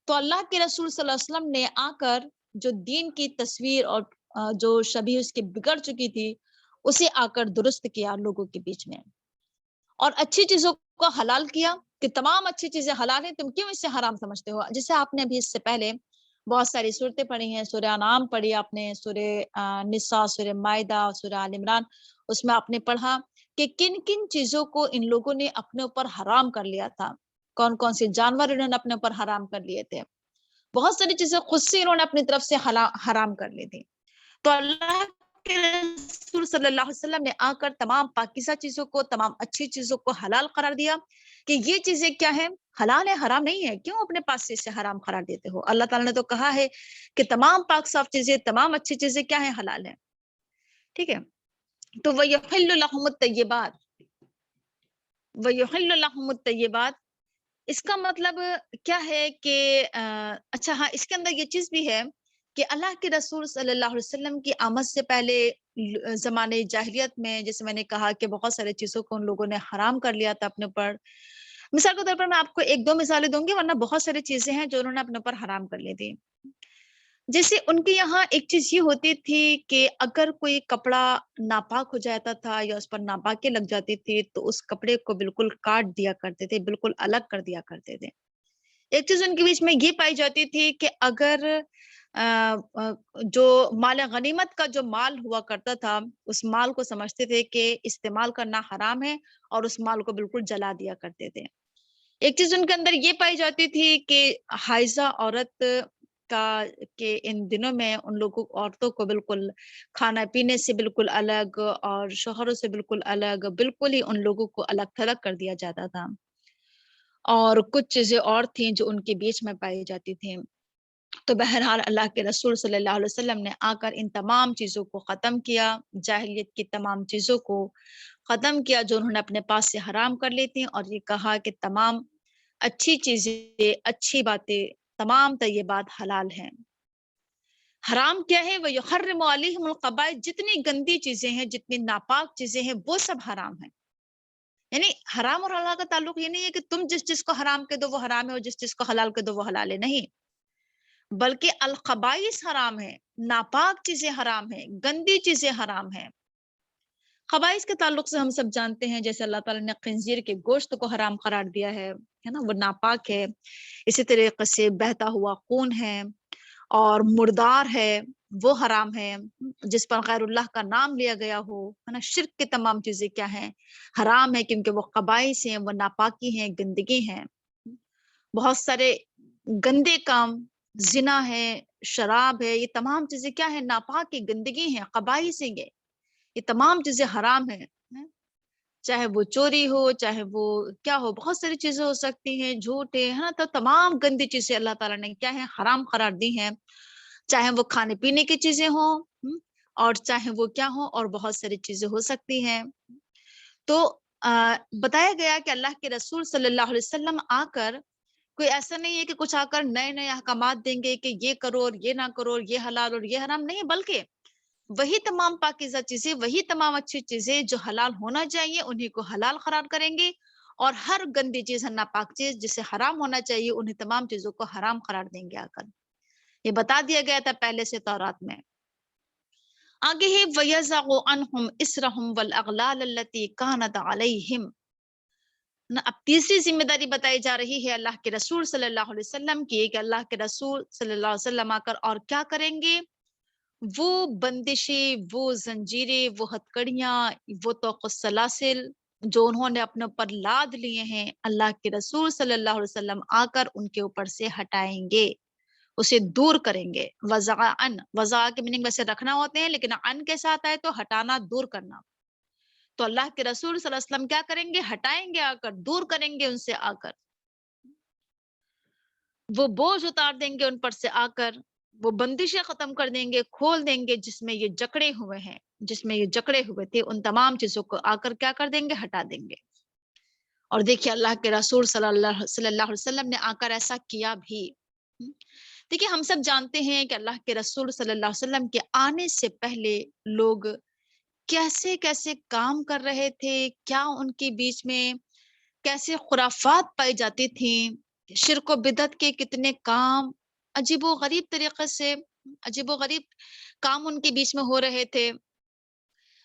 تو اللہ کے رسول صلی اللہ علیہ وسلم نے آ کر جو دین کی تصویر اور جو شبیہ اس کی بگڑ چکی تھی، اسے آ کر درست کیا لوگوں کے بیچ میں، اور اچھی چیزوں کو حلال کیا کہ تمام اچھی چیزیں حلال ہیں، تم کیوں اسے حرام سمجھتے ہو؟ جیسے آپ نے ابھی اس سے پہلے بہت ساری صورتیں پڑھی ہیں، سورہ انعام پڑھی آپ نے، سورہ نساء، سورہ مائدہ، سورہ آل عمران، اس میں آپ نے پڑھا کہ کن کن چیزوں کو ان لوگوں نے اپنے اوپر حرام کر لیا تھا، کون کون سے جانور انہوں نے اپنے اوپر حرام کر لیے تھے، بہت ساری چیزیں خود سے انہوں نے اپنی طرف سے حرام کر لی تھی. تو اللہ کے رسول صلی اللہ علیہ وسلم نے آ کر تمام پاکیزہ چیزوں کو، تمام اچھی چیزوں کو حلال قرار دیا کہ یہ چیزیں کیا ہیں، حلال ہے، حرام نہیں ہے. کیوں اپنے پاس سے اسے حرام قرار دیتے ہو؟ اللہ تعالیٰ نے تو کہا ہے کہ تمام پاک صاف چیزیں، تمام اچھی چیزیں کیا ہیں، حلال ہیں. ٹھیک ہے. تو وَيُحِلُّ لَهُمُ الطَّيِّبَاتِ، وَيُحِلُّ لَهُمُ الطَّيِّبَاتِ، اس کا مطلب کیا ہے کہ اچھا ہاں، اس کے اندر یہ چیز بھی ہے کہ اللہ کے رسول صلی اللہ علیہ وسلم کی آمد سے پہلے زمانے جاہلیت میں، جیسے میں نے کہا کہ بہت سارے چیزوں کو ان لوگوں نے حرام کر لیا تھا اپنے اوپر. مثال کے طور پر میں آپ کو ایک دو مثالیں دوں گی، ورنہ بہت ساری چیزیں ہیں جو انہوں نے اپنے اوپر حرام کر لی تھی. جیسے ان کے یہاں ایک چیز یہ ہوتی تھی کہ اگر کوئی کپڑا ناپاک ہو جاتا تھا یا اس پر ناپاکی لگ جاتی تھی تو اس کپڑے کو بالکل کاٹ دیا کرتے تھے، بالکل الگ کر دیا کرتے تھے. ایک چیز ان کے بیچ میں یہ پائی جاتی تھی کہ اگر جو مال غنیمت کا جو مال ہوا کرتا تھا، اس مال کو سمجھتے تھے کہ استعمال کرنا حرام ہے اور اس مال کو بالکل جلا دیا کرتے تھے. ایک چیز ان کے اندر یہ پائی جاتی تھی کہ حائضہ عورت کا کہ ان دنوں میں ان لوگوں عورتوں کو بالکل کھانا پینے سے بالکل الگ اور شوہروں سے بالکل الگ، بالکل ہی ان لوگوں کو الگ تھلگ کر دیا جاتا تھا. اور کچھ چیزیں اور تھیں جو ان کے بیچ میں پائی جاتی تھیں. تو بہرحال اللہ کے رسول صلی اللہ علیہ وسلم نے آ کر ان تمام چیزوں کو ختم کیا، جاہلیت کی تمام چیزوں کو ختم کیا جو انہوں نے اپنے پاس سے حرام کر لی تھی، اور یہ کہا کہ تمام اچھی چیزیں، اچھی باتیں، تمام طیبات حلال ہیں. حرام کیا ہے؟ وَيُحَرِّمُ عَلَيْهِمُ الْخَبَائِثَ، جتنی گندی چیزیں ہیں، جتنی ناپاک چیزیں ہیں، وہ سب حرام ہیں. یعنی حرام اور حلال کا تعلق یہ نہیں ہے کہ تم جس چیز کو حرام کہہ دو وہ حرام ہے اور جس چیز کو حلال کہہ دو وہ حلال ہے، نہیں، بلکہ الخبائث حرام ہے، ناپاک چیزیں حرام ہیں، گندی چیزیں حرام ہیں. خبائث کے تعلق سے ہم سب جانتے ہیں، جیسے اللہ تعالیٰ نے خنزیر کے گوشت کو حرام قرار دیا ہے نا، وہ ناپاک ہے. اسی طریقے سے بہتا ہوا خون ہے اور مردار ہے، وہ حرام ہے. جس پر غیر اللہ کا نام لیا گیا ہو، ہے نا، شرک کی تمام چیزیں کیا ہیں، حرام ہے، کیونکہ وہ خبائث ہیں، وہ ناپاکی ہیں، گندگی ہیں. بہت سارے گندے کام، زنا ہے، شراب ہے، یہ تمام چیزیں کیا ہیں، ناپاک کی گندگی ہیں، خبائث ہیں. یہ تمام چیزیں حرام ہیں. چاہے وہ چوری ہو، چاہے وہ کیا ہو، بہت ساری چیزیں ہو سکتی ہیں، جھوٹ ہے نا، تو تمام گندی چیزیں اللہ تعالیٰ نے کیا ہے، حرام قرار دی ہیں. چاہے وہ کھانے پینے کی چیزیں ہوں اور چاہے وہ کیا ہوں، اور بہت ساری چیزیں ہو سکتی ہیں. تو بتایا گیا کہ اللہ کے رسول صلی اللہ علیہ وسلم آ کر کوئی ایسا نہیں ہے کہ کچھ آ کر نئے نئے احکامات دیں گے کہ یہ کرو اور یہ نہ کرو، اور یہ حلال اور یہ حرام، نہیں، بلکہ وہی تمام پاکیزہ چیزیں، وہی تمام اچھی چیزیں جو حلال ہونا چاہیے انہیں کو حلال قرار کریں گے، اور ہر گندی چیز، ہر ناپاک چیز جسے حرام ہونا چاہیے انہیں تمام چیزوں کو حرام قرار دیں گے آ کر. یہ بتا دیا گیا تھا پہلے سے تورات میں. آگے ہی وَيَزَعُ عَنْهُمْ إِسْرَهُمْ وَالْأَغْلَالَ الَّتِي كَانَتْ عَلَيْهِمْ. اب تیسری ذمہ داری بتائی جا رہی ہے اللہ کے رسول صلی اللہ علیہ وسلم کی، کہ اللہ کے رسول صلی اللہ علیہ وسلم آ کر اور کیا کریں گے؟ وہ بندشیں، وہ زنجیریں، وہ ہتکڑیاں، وہ طوق السلاسل جو انہوں نے اپنے اوپر لاد لیے ہیں، اللہ کے رسول صلی اللہ علیہ وسلم آ کر ان کے اوپر سے ہٹائیں گے، اسے دور کریں گے. وضعن، وضع کے میننگ ویسے رکھنا ہوتے ہیں، لیکن ان کے ساتھ آئے تو ہٹانا، دور کرنا. تو اللہ کے رسول صلی اللہ علیہ وسلم کیا کریں گے؟ ہٹائیں گے آ کر، دور کریں گے ان سے آ کر، وہ بوجھ اتار دیں گے ان پر سے آ کر، وہ بندشیں ختم کر دیں گے، کھول دیں گے جس میں یہ جکڑے ہوئے ہیں، جس میں یہ جکڑے ہوئے تھے، ان تمام چیزوں کو آ کر کیا کر دیں گے؟ ہٹا دیں گے. اور دیکھیے اللہ کے رسول صلی اللہ علیہ وسلم نے آ کر ایسا کیا بھی. دیکھیے ہم سب جانتے ہیں کہ اللہ کے رسول صلی اللہ علیہ وسلم کے آنے سے پہلے لوگ کیسے کیسے کام کر رہے تھے، کیا ان کے بیچ میں کیسے خرافات پائی جاتی تھیں، شرک و بدعت کے کتنے کام، عجیب و غریب طریقے سے عجیب و غریب کام ان کے بیچ میں ہو رہے تھے.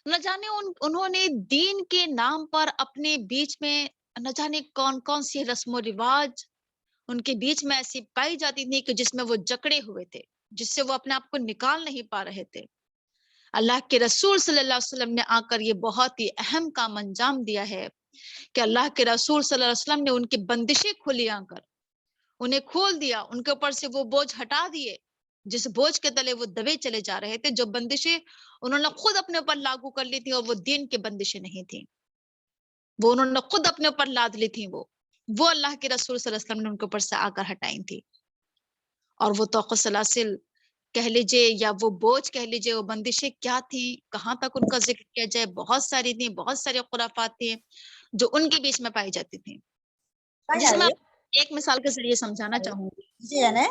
نہ جانے انہوں نے دین کے نام پر اپنے بیچ میں نہ جانے کون کون سی رسم و رواج ان کے بیچ میں ایسی پائی جاتی تھی کہ جس میں وہ جکڑے ہوئے تھے، جس سے وہ اپنے آپ کو نکال نہیں پا رہے تھے۔ اللہ کے رسول صلی اللہ علیہ وسلم نے آ کر یہ بہت ہی اہم کام انجام دیا ہے کہ اللہ کے رسول صلی اللہ علیہ وسلم نے ان کی بندشیں کھولی آ کر، انہیں کھول دیا، ان کے اوپر سے وہ بوجھ ہٹا دیے جس بوجھ کے تلے وہ دبے چلے جا رہے تھے، جو بندشیں انہوں نے خود اپنے اوپر لاگو کر لی تھی اور وہ دین کی بندشیں نہیں تھیں، وہ انہوں نے خود اپنے اوپر لاد لی تھی، وہ اللہ کے رسول صلی اللہ علیہ وسلم نے ان کے اوپر سے آ کر ہٹائی تھی۔ اور وہ توق سلاسل کہہ لیجیے یا وہ بوجھ کہہ لیجیے، وہ بندشیں کیا تھیں، کہاں تک ان کا ذکر کیا جائے، بہت ساری تھیں، بہت سارے خرافات تھے جو ان کے بیچ میں پائی جاتی تھیں، جسے میں ایک مثال کے ذریعے سمجھانا چاہوں گی۔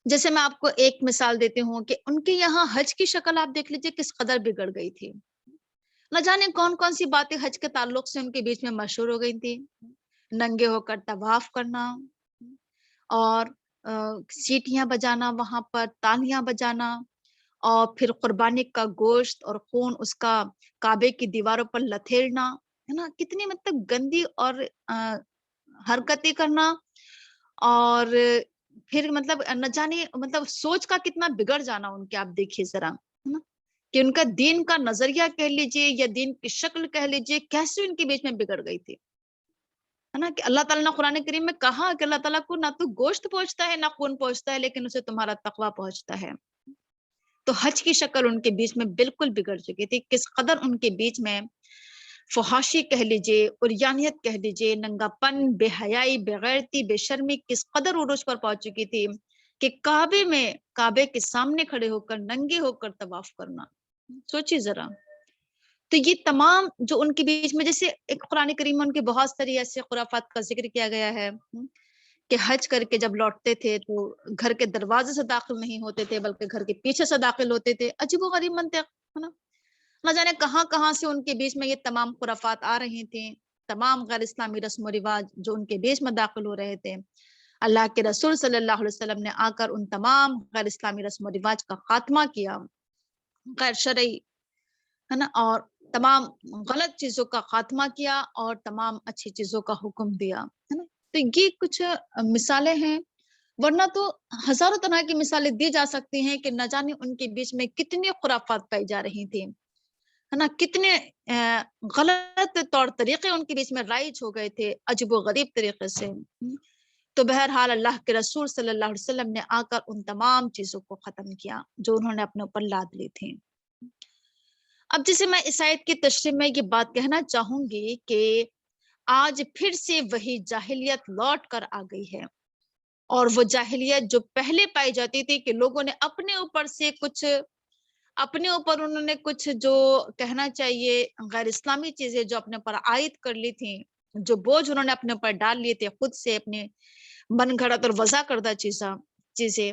جیسے میں آپ کو ایک مثال دیتی ہوں کہ ان کے یہاں حج کی شکل آپ دیکھ لیجیے کس قدر بگڑ گئی تھی، نہ جانے کون کون سی باتیں حج کے تعلق سے ان کے بیچ میں مشہور ہو گئی تھی، ننگے ہو کر طواف کرنا اور سیٹیاں بجانا، وہاں پر تالیاں بجانا، اور پھر قربانی کا گوشت اور خون اس کا کعبے کی دیواروں پر لتھیڑنا، ہے نا، کتنی مطلب گندی اور حرکتیں کرنا، اور پھر مطلب نہ جانے مطلب سوچ کا کتنا بگڑ جانا ان کے، آپ دیکھیے ذرا، ہے نا، کہ ان کا دین کا نظریہ کہہ لیجیے یا دین کی شکل کہہ لیجیے کیسے ان کے بیچ میں بگڑ گئی تھی، ہے نا، کہ اللہ تعالیٰ نے قرآن کریم میں کہا کہ اللہ تعالیٰ کو نہ تو گوشت پہنچتا ہے نہ خون پہنچتا ہے، لیکن اسے تمہارا تقویٰ پہنچتا ہے۔ تو حج کی شکل ان کے بیچ میں بالکل بگڑ چکی تھی، کس قدر ان کے بیچ میں فحاشی کہہ لیجیے، عریانیت کہہ لیجیے، ننگا پن، بے حیائی، بے غیرتی، بے شرمی کس قدر عروج پر پہنچ چکی تھی کہ کعبے میں، کعبے کے سامنے کھڑے ہو کر ننگے ہو کر طواف کرنا، سوچیے ذرا۔ تو یہ تمام جو ان کے بیچ میں، جیسے ایک قرآن کریم میں ان کے بہت ساری ایسے خرافات کا ذکر کیا گیا ہے کہ حج کر کے جب لوٹتے تھے تو گھر کے دروازے سے داخل نہیں ہوتے تھے بلکہ گھر کے پیچھے سے داخل ہوتے تھے، عجیب و غریب منطق، ہے نا، نہ جانے کہاں کہاں سے ان کے بیچ میں یہ تمام خرافات آ رہی تھیں، تمام غیر اسلامی رسم و رواج جو ان کے بیچ میں داخل ہو رہے تھے۔ اللہ کے رسول صلی اللہ علیہ وسلم نے آ کر ان تمام غیر اسلامی رسم و رواج کا خاتمہ کیا، غیر شرعی، ہے نا، اور تمام غلط چیزوں کا خاتمہ کیا اور تمام اچھی چیزوں کا حکم دیا، ہے نا۔ تو یہ کچھ مثالیں ہیں، ورنہ تو ہزاروں طرح کی مثالیں دی جا سکتی ہیں کہ نہ جانے ان کے بیچ میں کتنی خرافات پائی جا رہی تھیں، ہے نا، کتنے غلط طور طریقے ان کے بیچ میں رائج ہو گئے تھے، عجیب و غریب طریقے سے۔ تو بہرحال اللہ کے رسول صلی اللہ علیہ وسلم نے آ کر ان تمام چیزوں کو ختم کیا جو انہوں نے اپنے اوپر لاد لی تھی۔ اب جیسے میں اس آیت کی تشریح میں یہ بات کہنا چاہوں گی کہ آج پھر سے وہی جاہلیت لوٹ کر آ گئی ہے، اور وہ جاہلیت جو پہلے پائی جاتی تھی کہ لوگوں نے اپنے اوپر سے کچھ، اپنے اوپر انہوں نے کچھ جو کہنا چاہیے غیر اسلامی چیزیں جو اپنے اوپر عائد کر لی تھیں، جو بوجھ انہوں نے اپنے اوپر ڈال لیے تھے خود سے، اپنے من گھڑت اور وضع کردہ چیزیں،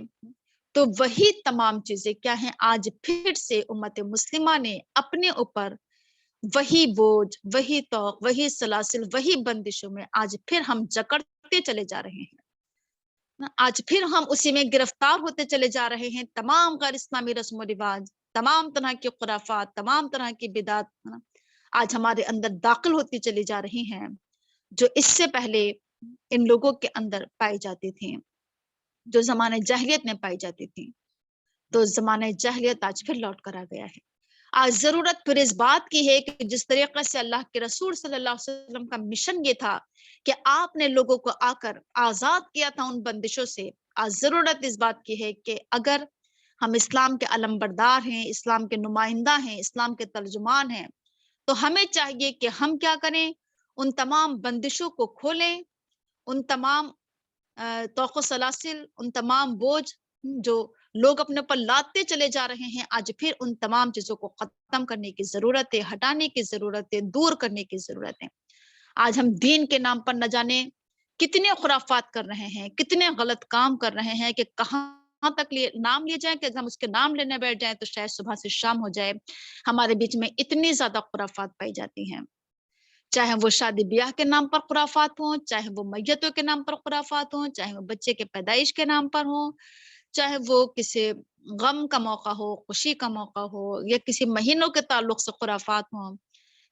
تو وہی تمام چیزیں کیا ہیں، آج پھر سے امت مسلمہ نے اپنے اوپر وہی بوجھ، وہی توق، وہی سلاسل، وہی بندشوں میں آج پھر ہم جکڑتے چلے جا رہے ہیں، آج پھر ہم اسی میں گرفتار ہوتے چلے جا رہے ہیں۔ تمام غیر اسلامی رسم و رواج، تمام طرح کی خرافات، تمام طرح کی بدعت آج ہمارے اندر داخل ہوتی چلی جا رہی ہیں، جو اس سے پہلے ان لوگوں کے اندر پائی جاتی تھیں، جو زمانے جاہلیت میں پائی جاتی تھی۔ تو زمانے جاہلیت آج پھر لوٹ کر آ گیا ہے۔ آج ضرورت پھر اس بات کی ہے کہ جس طریقے سے اللہ کے رسول صلی اللہ علیہ وسلم کا مشن یہ تھا کہ آپ نے لوگوں کو آ کر آزاد کیا تھا ان بندشوں سے، آج ضرورت اس بات کی ہے کہ اگر ہم اسلام کے علمبردار ہیں، اسلام کے نمائندہ ہیں، اسلام کے ترجمان ہیں، تو ہمیں چاہیے کہ ہم کیا کریں، ان تمام بندشوں کو کھولیں، ان تمام توق و سلاسل، ان تمام بوجھ جو لوگ اپنے پر لاتے چلے جا رہے ہیں، آج پھر ان تمام چیزوں کو ختم کرنے کی ضرورت ہے، ہٹانے کی ضرورت ہے، دور کرنے کی ضرورت ہے۔ آج ہم دین کے نام پر نہ جانے کتنے خرافات کر رہے ہیں، کتنے غلط کام کر رہے ہیں کہ کہاں تک نام لیے جائیں کہ ہم اس کے نام لینے بیٹھ جائیں تو شاید صبح سے شام ہو جائے۔ ہمارے بیچ میں اتنی زیادہ خرافات پائی جاتی ہیں، چاہے وہ شادی بیاہ کے نام پر خرافات ہوں، چاہے وہ میتوں کے نام پر خرافات ہوں، چاہے وہ بچے کے پیدائش کے نام پر ہوں، چاہے وہ کسی غم کا موقع ہو، خوشی کا موقع ہو، یا کسی مہینوں کے تعلق سے خرافات ہوں،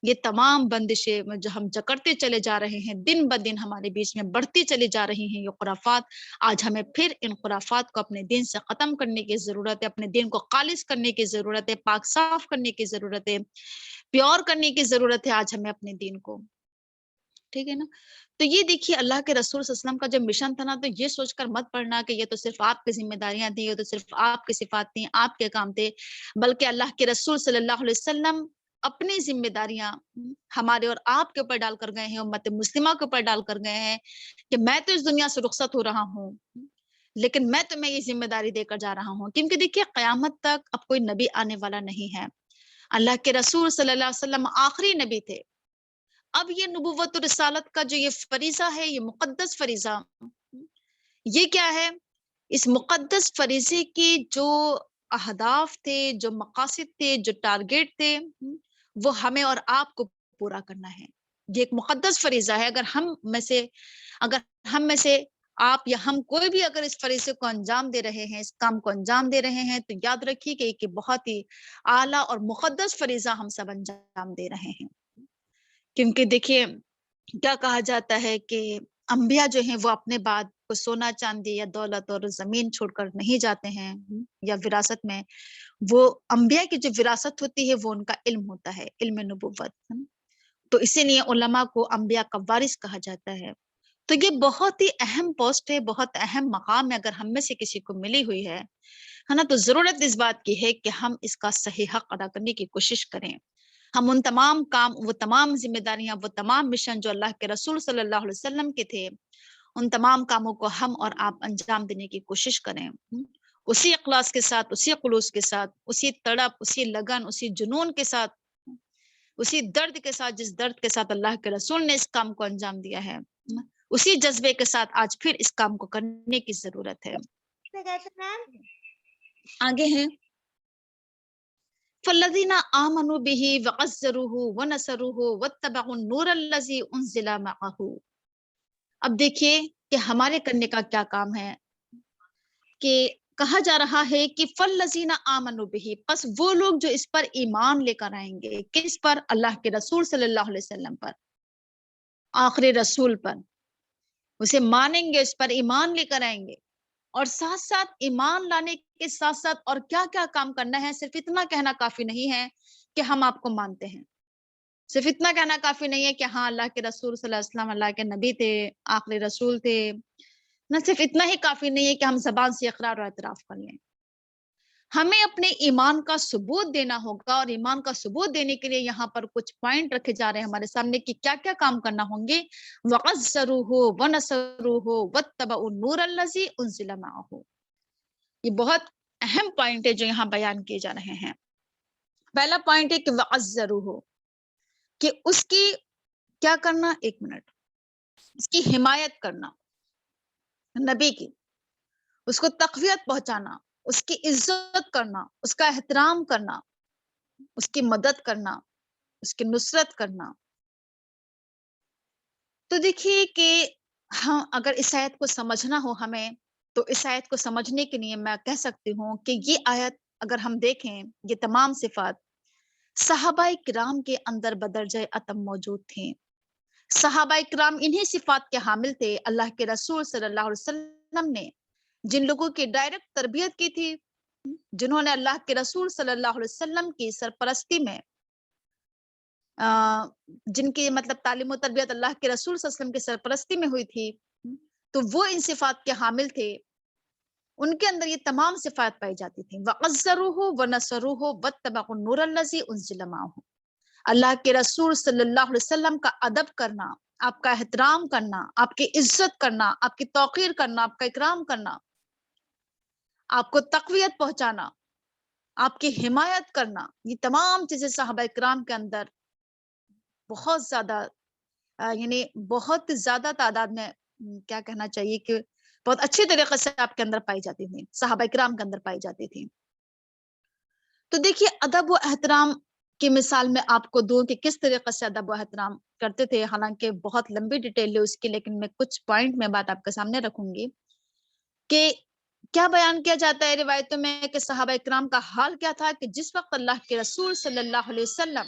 یہ تمام بندشیں جو ہم جکڑتے چلے جا رہے ہیں، دن بدن ہمارے بیچ میں بڑھتی چلی جا رہی ہیں یہ خرافات، آج ہمیں پھر ان خرافات کو اپنے دین سے ختم کرنے کی ضرورت ہے، اپنے دین کو خالص کرنے کی ضرورت ہے، پاک صاف کرنے کی ضرورت ہے، پیور کرنے کی ضرورت ہے آج ہمیں اپنے دین کو، ٹھیک ہے نا۔ تو یہ دیکھیے اللہ کے رسول صلی اللہ علیہ وسلم کا جو مشن تھا نا، تو یہ سوچ کر مت پڑھنا کہ یہ تو صرف آپ کی ذمہ داریاں تھیں، یہ تو صرف آپ کی صفات تھیں، آپ کے کام تھے، بلکہ اللہ کے رسول صلی اللہ علیہ وسلم اپنی ذمہ داریاں ہمارے اور آپ کے اوپر ڈال کر گئے ہیں، امت مسلمہ کے اوپر ڈال کر گئے ہیں کہ میں تو اس دنیا سے رخصت ہو رہا ہوں، لیکن میں تمہیں یہ ذمہ داری دے کر جا رہا ہوں، کیونکہ دیکھیے قیامت تک اب کوئی نبی آنے والا نہیں ہے، اللہ کے رسول صلی اللہ علیہ وسلم آخری نبی تھے۔ اب یہ نبوت و رسالت کا جو یہ فریضہ ہے، یہ مقدس فریضہ، یہ کیا ہے؟ اس مقدس فریضے کے جو اہداف تھے، جو مقاصد تھے، جو ٹارگیٹ تھے، وہ ہمیں اور آپ کو پورا کرنا ہے۔ یہ ایک مقدس فریضہ ہے۔ اگر ہم میں سے آپ یا ہم کوئی بھی اگر اس فریضے کو انجام دے رہے ہیں، اس کام کو انجام دے رہے ہیں، تو یاد رکھیے کہ ایک بہت ہی اعلیٰ اور مقدس فریضہ ہم سب انجام دے رہے ہیں، کیونکہ دیکھیے کیا کہا جاتا ہے کہ انبیاء جو ہیں وہ اپنے بعد کو سونا چاندی یا دولت اور زمین چھوڑ کر نہیں جاتے ہیں، یا وراثت میں وہ انبیاء کی جو وراثت ہوتی ہے وہ ان کا علم ہوتا ہے، علم نبوت، تو اسی لیے علماء کو انبیاء کا وارث کہا جاتا ہے۔ تو یہ بہت ہی اہم پوسٹ ہے، بہت اہم مقام ہے، اگر ہم میں سے کسی کو ملی ہوئی ہے نا، تو ضرورت اس بات کی ہے کہ ہم اس کا صحیح حق ادا کرنے کی کوشش کریں، ہم ان تمام کام، وہ تمام ذمہ داریاں، وہ تمام مشن جو اللہ کے رسول صلی اللہ علیہ وسلم کے تھے، ان تمام کاموں کو ہم اور آپ انجام دینے کی کوشش کریں، اسی اخلاص کے ساتھ، اسی خلوص کے ساتھ، اسی تڑپ، اسی لگن، اسی جنون کے ساتھ، اسی درد کے ساتھ جس درد کے ساتھ اللہ کے رسول نے اس کام کو انجام دیا ہے، اسی جذبے کے ساتھ آج پھر اس کام کو کرنے کی ضرورت ہے۔ آگے ہیں فالذین آمنوا بہ وعزروہ ونصروہ واتبعوا النور الذی انزل معہ۔ اب دیکھیے کہ ہمارے کرنے کا کیا کام ہے، کہ کہا جا رہا ہے کہ فالذین آمنوا بہ، پس وہ لوگ جو اس پر ایمان لے کر آئیں گے، کس پر؟ اللہ کے رسول صلی اللہ علیہ وسلم پر، آخری رسول پر، اسے مانیں گے، اس پر ایمان لے کر آئیں گے، اور ساتھ ساتھ ایمان لانے کے ساتھ ساتھ اور کیا کیا کام کرنا ہے، صرف اتنا کہنا کافی نہیں ہے کہ ہم آپ کو مانتے ہیں، صرف اتنا کہنا کافی نہیں ہے کہ ہاں اللہ کے رسول صلی اللہ علیہ وسلم اللہ کے نبی تھے، آخری رسول تھے، نہ صرف اتنا ہی کافی نہیں ہے کہ ہم زبان سے اقرار و اعتراف کر لیں، ہمیں اپنے ایمان کا ثبوت دینا ہوگا، اور ایمان کا ثبوت دینے کے لیے یہاں پر کچھ پوائنٹ رکھے جا رہے ہیں ہمارے سامنے کہ کیا کیا کام کرنا ہوں گے، وَعَزَّرُوهُ وَنَصَرُوهُ وَاتَّبَعُوا النُّورَ الَّذِي أُنزِلَ مَعَهُ۔ یہ بہت اہم پوائنٹ ہے جو یہاں بیان کیے جا رہے ہیں۔ پہلا پوائنٹ ہے کہ وَعَزَّرُوهُ، کہ اس کی کیا کرنا، ایک منٹ، اس کی حمایت کرنا، نبی کی، اس کو تقویت پہنچانا، اس کی عزت کرنا، اس کا احترام کرنا، اس کی مدد کرنا، اس کی نصرت کرنا۔ تو دیکھیے کہ ہاں اگر اس آیت کو سمجھنا ہو ہمیں، تو اس آیت کو سمجھنے کے لیے میں کہہ سکتی ہوں کہ یہ آیت اگر ہم دیکھیں، یہ تمام صفات صحابہ کرام کے اندر بدرجہ اتم موجود تھیں، صحابہ کرام انہی صفات کے حامل تھے۔ اللہ کے رسول صلی اللہ علیہ وسلم نے جن لوگوں کی ڈائریکٹ تربیت کی تھی، جنہوں نے اللہ کے رسول صلی اللہ علیہ وسلم کی سرپرستی میں جن کی مطلب تعلیم و تربیت اللہ کے رسول صلی اللہ علیہ وسلم کی سرپرستی میں ہوئی تھی، تو وہ ان صفات کے حامل تھے، ان کے اندر یہ تمام صفات پائی جاتی تھیں۔ وَعَزَّرُوهُ وَنَصَرُوهُ وَاتَّبَعُوا النُّورَ الَّذِي أُنزِلَ مَعَهُ۔ اللہ کے رسول صلی اللہ علیہ وسلم کا ادب کرنا، آپ کا احترام کرنا، آپ کی عزت کرنا، آپ کی توقیر کرنا، آپ کا اکرام کرنا، آپ کو تقویت پہنچانا، آپ کی حمایت کرنا، یہ تمام چیزیں صحابہ کرام کے اندر بہت زیادہ یعنی بہت زیادہ تعداد میں کیا کہنا چاہیے کہ بہت اچھے طریقے سے آپ کے اندر پائی جاتی تھی، صحابہ کرام کے اندر پائی جاتی تھی۔ تو دیکھیے ادب و احترام کی مثال میں آپ کو دوں کہ کس طریقے سے ادب و احترام کرتے تھے، حالانکہ بہت لمبی ڈیٹیل ہے اس کی، لیکن میں کچھ پوائنٹ میں بات آپ کے سامنے رکھوں گی کہ کیا بیان کیا جاتا ہے روایتوں میں کہ صحابہ کرام کا حال کیا تھا کہ جس وقت اللہ کے رسول صلی اللہ علیہ وسلم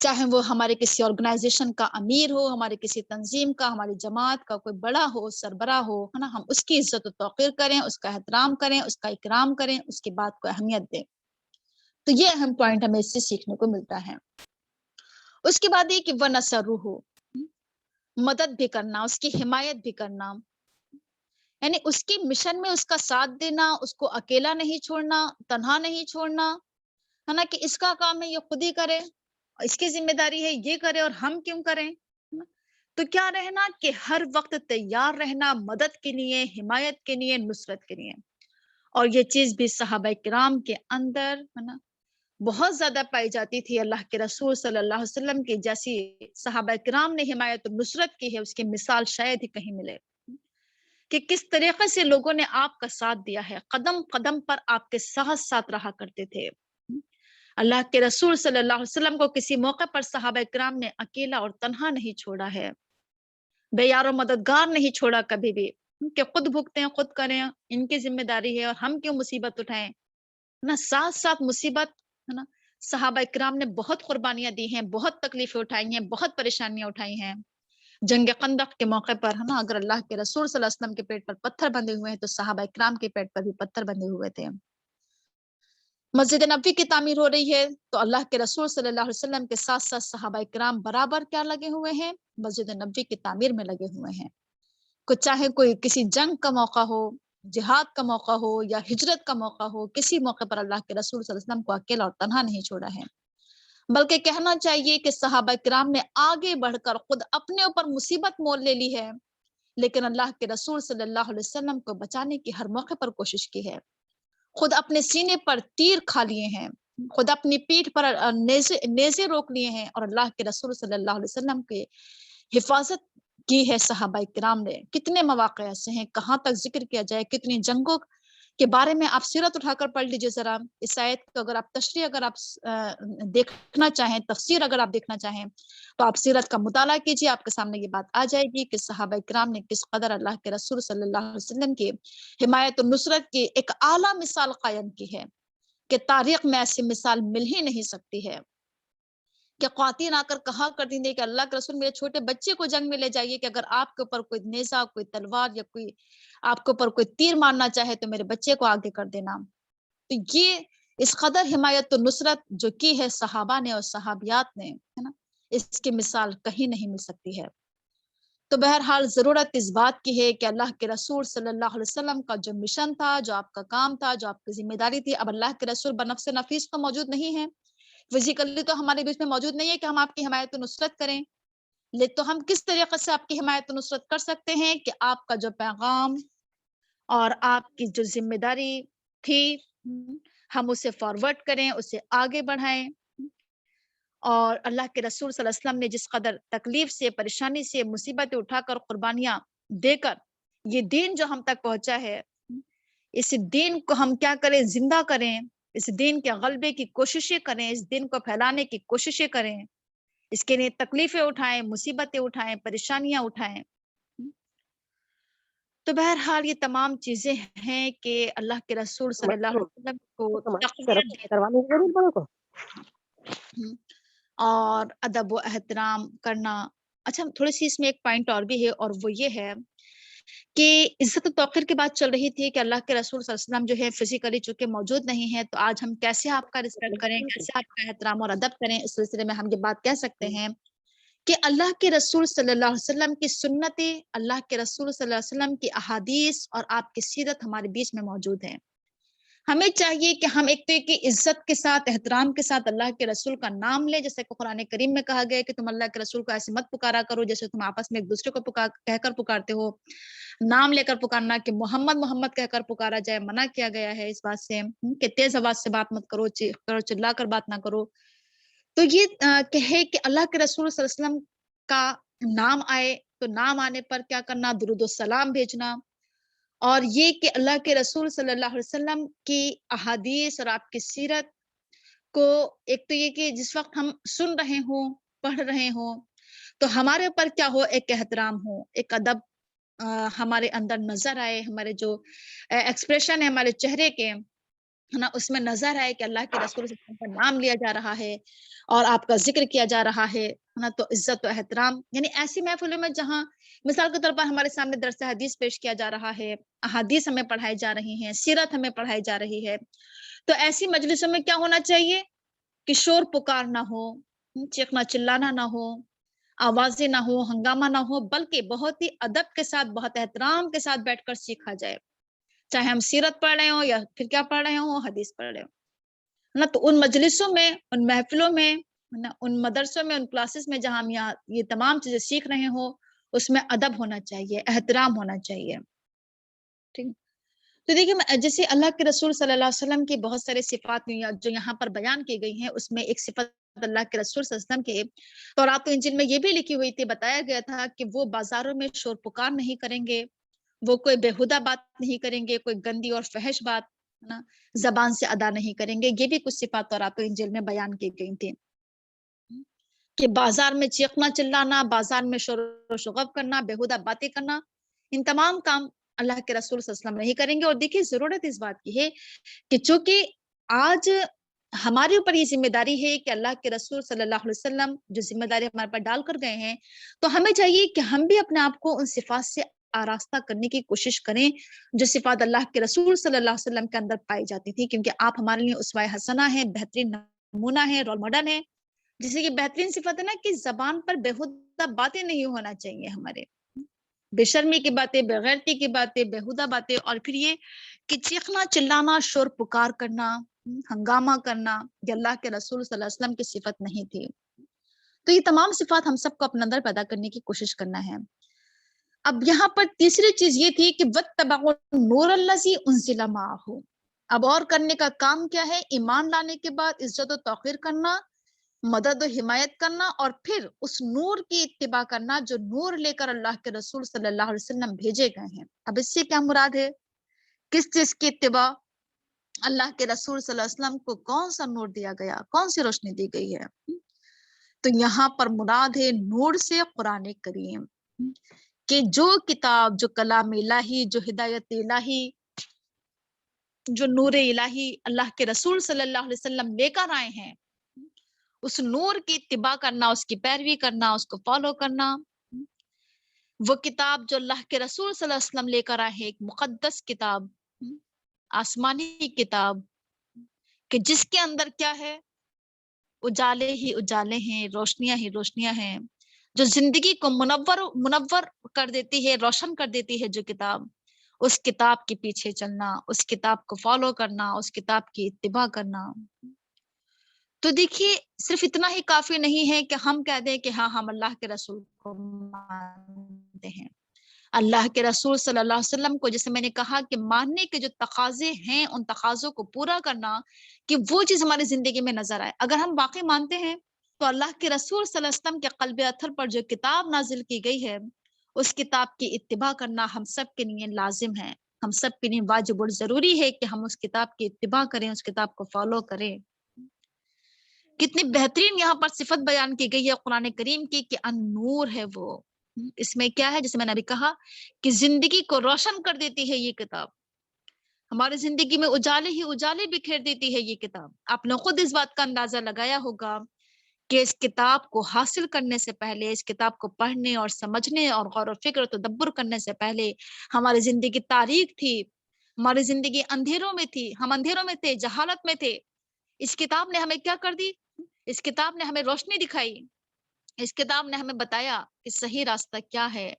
چاہے وہ ہمارے کسی آرگنائزیشن کا امیر ہو، ہمارے کسی تنظیم کا، ہماری جماعت کا کوئی بڑا ہو، سربراہ ہو، ہے نا، ہم اس کی عزت و توقیر کریں، اس کا احترام کریں، اس کا اکرام کریں، اس کی بات کو اہمیت دیں. تو یہ اہم پوائنٹ ہمیں اس سے سیکھنے کو ملتا ہے. اس کے بعد یہ کہ وَنَصَرُّهُ، مدد بھی کرنا، اس کی حمایت بھی کرنا، یعنی اس کی مشن میں اس کا ساتھ دینا، اس کو اکیلا نہیں چھوڑنا، تنہا نہیں چھوڑنا، ہے نا، کہ اس کا کام ہے یہ خود ہی کرے، اس کی ذمہ داری ہے یہ کرے اور ہم کیوں کریں. تو کیا رہنا کہ ہر وقت تیار رہنا مدد کے لیے، حمایت کے لیے، نصرت کے لیے. اور یہ چیز بھی صحابہ کرام کے اندر، ہے نا، بہت زیادہ پائی جاتی تھی. اللہ کے رسول صلی اللہ علیہ وسلم کی جیسی صحابہ کرام نے حمایت و نصرت کی ہے، اس کی مثال شاید ہی کہیں ملے، کہ کس طریقے سے لوگوں نے آپ کا ساتھ دیا ہے، قدم قدم پر آپ کے ساتھ ساتھ رہا کرتے تھے. اللہ کے رسول صلی اللہ علیہ وسلم کو کسی موقع پر صحابہ کرام نے اکیلا اور تنہا نہیں چھوڑا ہے، بے یار و مددگار نہیں چھوڑا کبھی بھی، کہ خود بھگتیں خود کریں، ان کی ذمہ داری ہے اور ہم کیوں مصیبت اٹھائیں. نا، ساتھ ساتھ مصیبت، ہے نا، صحابہ کرام نے بہت قربانیاں دی ہیں، بہت تکلیفیں اٹھائی ہیں، بہت پریشانیاں اٹھائی ہیں. جنگ خندق کے موقع پر، ہے نا، اگر اللہ کے رسول صلی اللہ علیہ وسلم کے پیٹ پر پتھر بندھے ہوئے ہیں تو صحابہ کرام کے پیٹ پر بھی پتھر بندھے ہوئے تھے. مسجد نبوی کی تعمیر ہو رہی ہے تو اللہ کے رسول صلی اللہ علیہ وسلم کے ساتھ ساتھ صحابہ کرام برابر کیا لگے ہوئے ہیں؟ مسجد نبوی کی تعمیر میں لگے ہوئے ہیں. چاہے کوئی کسی جنگ کا موقع ہو، جہاد کا موقع ہو یا ہجرت کا موقع ہو، کسی موقع پر اللہ کے رسول صلی اللہ علیہ وسلم کو اکیلا اور تنہا نہیں چھوڑا ہے، بلکہ کہنا چاہیے کہ صحابہ کرام نے آگے بڑھ کر خود اپنے اوپر مصیبت مول لے لی ہے، لیکن اللہ کے رسول صلی اللہ علیہ وسلم کو بچانے کی ہر موقع پر کوشش کی ہے. خود اپنے سینے پر تیر کھا لیے ہیں، خود اپنی پیٹھ پر نیزے روک لیے ہیں، اور اللہ کے رسول صلی اللہ علیہ وسلم کی حفاظت کی ہے صحابہ کرام نے. کتنے مواقع ایسے ہیں، کہاں تک ذکر کیا جائے، کتنی جنگوں کے بارے میں آپ سیرت اٹھا کر پڑھ لیجئے ذرا. اس آیت کو اگر آپ تشریح اگر آپ دیکھنا چاہیں، تفسیر اگر آپ دیکھنا چاہیں تو آپ سیرت کا مطالعہ کیجئے، آپ کے سامنے یہ بات آ جائے گی کہ صحابہ کرام نے کس قدر اللہ کے رسول صلی اللہ علیہ وسلم کی حمایت و نصرت کی ایک اعلیٰ مثال قائم کی ہے، کہ تاریخ میں ایسی مثال مل ہی نہیں سکتی ہے. کہ خواتین آ کر کہا کرتی تھی کہ اللہ کے رسول میرے چھوٹے بچے کو جنگ میں لے جائیے، کہ اگر آپ کے اوپر کوئی نیزہ، کوئی تلوار یا کوئی آپ کے اوپر کوئی تیر مارنا چاہے تو میرے بچے کو آگے کر دینا. تو یہ اس قدر حمایت و نصرت جو کی ہے صحابہ نے اور صحابیات نے، ہے نا، اس کی مثال کہیں نہیں مل سکتی ہے. تو بہرحال ضرورت اس بات کی ہے کہ اللہ کے رسول صلی اللہ علیہ وسلم کا جو مشن تھا، جو آپ کا کام تھا، جو آپ کی ذمہ داری تھی، اب اللہ کے رسول بنفس نفیس تو موجود نہیں ہے، فزیکلی تو ہمارے بیچ میں موجود نہیں ہے کہ ہم آپ کی حمایت و نصرت کریں. تو ہم کس طریقے سے آپ کی حمایت و نصرت کر سکتے ہیں کہ آپ کا جو پیغام اور آپ کی جو ذمہ داری تھی ہم اسے فارورڈ کریں، اسے آگے بڑھائیں. اور اللہ کے رسول صلی اللہ علیہ وسلم نے جس قدر تکلیف سے، پریشانی سے، مصیبتیں اٹھا کر، قربانیاں دے کر یہ دین جو ہم تک پہنچا ہے، اس دین کو ہم کیا کریں؟ زندہ کریں، اس دین کے غلبے کی کوششیں کریں، اس دین کو پھیلانے کی کوششیں کریں، اس کے لیے تکلیفیں اٹھائیں، مصیبتیں اٹھائیں، پریشانیاں اٹھائیں. تو بہرحال یہ تمام چیزیں ہیں کہ اللہ کے رسول صلی اللہ علیہ وسلم کو تقویت اور ادب و احترام کرنا. اچھا، تھوڑی سی اس میں ایک پوائنٹ اور بھی ہے، اور وہ یہ ہے کہ عزت و توقیر کی بات چل رہی تھی کہ اللہ کے رسول صلی اللہ علیہ وسلم جو ہے فزیکلی چونکہ موجود نہیں ہے، تو آج ہم کیسے آپ کا رسپیکٹ کریں، کیسے آپ کا احترام اور ادب کریں. اس سلسلے میں ہم یہ بات کہہ سکتے ہیں کہ اللہ کے رسول صلی اللہ علیہ وسلم کی سنتیں، اللہ کے رسول صلی اللہ علیہ وسلم کی احادیث اور آپ کی سیرت ہمارے بیچ میں موجود ہیں. ہمیں چاہیے کہ ہم ایک تو کی عزت کے ساتھ، احترام کے ساتھ اللہ کے رسول کا نام لیں، جیسے کہ قرآن کریم میں کہا گیا کہ تم اللہ کے رسول کو ایسے مت پکارا کرو جیسے تم آپس میں ایک دوسرے کو کہہ کر پکارتے ہو. نام لے کر پکارنا، کہ محمد محمد کہہ کر پکارا جائے، منع کیا گیا ہے اس بات سے کہ تیز آواز سے بات مت کرو، چلا کر بات نہ کرو. تو یہ کہے کہ اللہ کے رسول صلی اللہ علیہ وسلم کا نام آئے تو نام آنے پر کیا کرنا؟ درود و سلام بھیجنا. اور یہ کہ اللہ کے رسول صلی اللہ علیہ وسلم کی احادیث اور آپ کی سیرت کو ایک تو یہ کہ جس وقت ہم سن رہے ہوں، پڑھ رہے ہوں، تو ہمارے اوپر کیا ہو؟ ایک احترام ہو، ایک ادب ہمارے اندر نظر آئے، ہمارے جو ایکسپریشن ہے ہمارے چہرے کے ہے نا، اس میں نظر آئے کہ اللہ کے رسول صلی اللہ علیہ وسلم کا نام لیا جا رہا ہے اور آپ کا ذکر کیا جا رہا ہے نا، تو عزت و احترام، یعنی ایسی محفلوں میں جہاں مثال کے طور پر ہمارے سامنے درس حدیث پیش کیا جا رہا ہے، احادیث ہمیں پڑھائی جا رہی ہیں، سیرت ہمیں پڑھائی جا رہی ہے، تو ایسی مجلسوں میں کیا ہونا چاہیے کہ شور پکار نہ ہو، چیخنا چلانا نہ ہو، آوازیں نہ ہو، ہنگامہ نہ ہو، بلکہ بہت ہی ادب کے ساتھ، بہت احترام کے ساتھ بیٹھ کر سیکھا جائے، چاہے ہم سیرت پڑھ رہے ہوں یا پھر کیا پڑھ رہے ہوں، حدیث پڑھ رہے ہوں نا، تو ان مجلسوں میں، ان محفلوں میں نا، ان مدرسوں میں، ان کلاسز میں جہاں ہم یہ تمام چیزیں سیکھ رہے ہوں، اس میں ادب ہونا چاہیے، احترام ہونا چاہیے، ٹھیک۔ تو دیکھیے جیسے اللہ کے رسول صلی اللہ علیہ وسلم کی بہت سارے صفات جو یہاں پر بیان کی گئی ہیں، اس میں ایک صفت اللہ کے رسول صلی اللہ علیہ وسلم کے تورات و انجیل میں یہ بھی لکھی ہوئی تھی، بتایا گیا تھا کہ وہ بازاروں میں شور پکار نہیں کریں گے، وہ کوئی بےہودہ بات نہیں کریں گے، کوئی گندی اور فحش بات نا زبان سے ادا نہیں کریں گے۔ یہ بھی کچھ صفات تورات و انجیل میں بیان کی گئی تھی کہ بازار میں چیخنا چلانا، بازار میں شور و شغب کرنا، بےہودہ باتیں کرنا، ان تمام کام اللہ کے رسول صلی اللہ علیہ وسلم نہیں کریں گے۔ اور دیکھیے ضرورت اس بات کی ہے کہ چونکہ آج ہمارے اوپر یہ ذمہ داری ہے کہ اللہ کے رسول صلی اللہ علیہ وسلم جو ذمہ داری ہمارے پر ڈال کر گئے ہیں، تو ہمیں چاہیے کہ ہم بھی اپنے آپ کو ان صفات سے آراستہ کرنے کی کوشش کریں جو صفات اللہ کے رسول صلی اللہ علیہ وسلم کے اندر پائی جاتی تھی، کیونکہ آپ ہمارے لیے اسوہ حسنہ ہیں، بہترین نمونہ ہیں، رول ماڈل ہیں۔ جیسے کہ بہترین صفت ہے نا کہ زبان پر بےہودہ باتیں نہیں ہونا چاہیے ہمارے، بے شرمی کی باتیں، بغیرتی کی باتیں، بےہودہ باتیں، اور پھر یہ کہ چیخنا چلانا، شور پکار کرنا، ہنگامہ کرنا، یہ اللہ کے رسول صلی اللہ علیہ وسلم کی صفت نہیں تھی۔ تو یہ تمام صفات ہم سب کو اپنے اندر پیدا کرنے کی کوشش کرنا ہے۔ اب یہاں پر تیسری چیز یہ تھی کہ وَاتَّبَعُوا النُّورَ الَّذِي أُنزِلَ مَعَهُ، اب اور کرنے کا کام کیا ہے؟ ایمان لانے کے بعد عزت و توقیر کرنا، مدد و حمایت کرنا، اور پھر اس نور کی اتباع کرنا جو نور لے کر اللہ کے رسول صلی اللہ علیہ وسلم بھیجے گئے ہیں۔ اب اس سے کیا مراد ہے؟ کس چیز کی اتباع؟ اللہ کے رسول صلی اللہ علیہ وسلم کو کون سا نور دیا گیا، کون سی روشنی دی گئی ہے؟ تو یہاں پر مراد ہے نور سے قرآن کریم، کہ جو کتاب، جو کلام الہی، جو ہدایت الہی، جو نور الہی اللہ کے رسول صلی اللہ علیہ وسلم لے کر آئے ہیں، اس نور کی اتباع کرنا، اس کی پیروی کرنا، اس کو فالو کرنا۔ وہ کتاب جو اللہ کے رسول صلی اللہ علیہ وسلم لے کر آئے ہیں، ایک مقدس کتاب، آسمانی کتاب، کہ جس کے اندر کیا ہے؟ اجالے ہی اجالے ہیں، روشنیاں ہی روشنیاں ہیں، جو زندگی کو منور کر دیتی ہے، روشن کر دیتی ہے جو کتاب، اس کتاب کے پیچھے چلنا، اس کتاب کو فالو کرنا، اس کتاب کی اتباع کرنا۔ تو دیکھیے صرف اتنا ہی کافی نہیں ہے کہ ہم کہہ دیں کہ ہاں ہم اللہ کے رسول کو مانتے ہیں۔ اللہ کے رسول صلی اللہ علیہ وسلم کو، جیسے میں نے کہا کہ ماننے کے جو تقاضے ہیں، ان تقاضوں کو پورا کرنا کہ وہ چیز ہماری زندگی میں نظر آئے۔ اگر ہم واقعی مانتے ہیں تو اللہ کے رسول صلی اللہ علیہ وسلم کے قلب اطہر پر جو کتاب نازل کی گئی ہے، اس کتاب کی اتباع کرنا ہم سب کے لیے لازم ہے، ہم سب کے لیے واجب اور ضروری ہے کہ ہم اس کتاب کی اتباع کریں، اس کتاب کو فالو کریں۔ کتنی بہترین یہاں پر صفت بیان کی گئی ہے قرآن کریم کی کہ النور ہے وہ۔ اس میں کیا ہے؟ جیسے میں نے ابھی کہا کہ زندگی کو روشن کر دیتی ہے یہ کتاب، ہماری زندگی میں اجالے ہی اجالے بکھیر دیتی ہے یہ کتاب۔ آپ نے خود اس بات کا اندازہ لگایا ہوگا کہ اس کتاب کو حاصل کرنے سے پہلے، اس کتاب کو پڑھنے اور سمجھنے اور غور و فکر و تدبر کرنے سے پہلے ہماری زندگی تاریک تھی، ہماری زندگی اندھیروں میں تھی، ہم اندھیروں میں تھے، جہالت میں تھے۔ اس کتاب نے ہمیں کیا کر دی؟ اس کتاب نے ہمیں روشنی دکھائی، اس کتاب نے ہمیں بتایا کہ صحیح راستہ کیا ہے،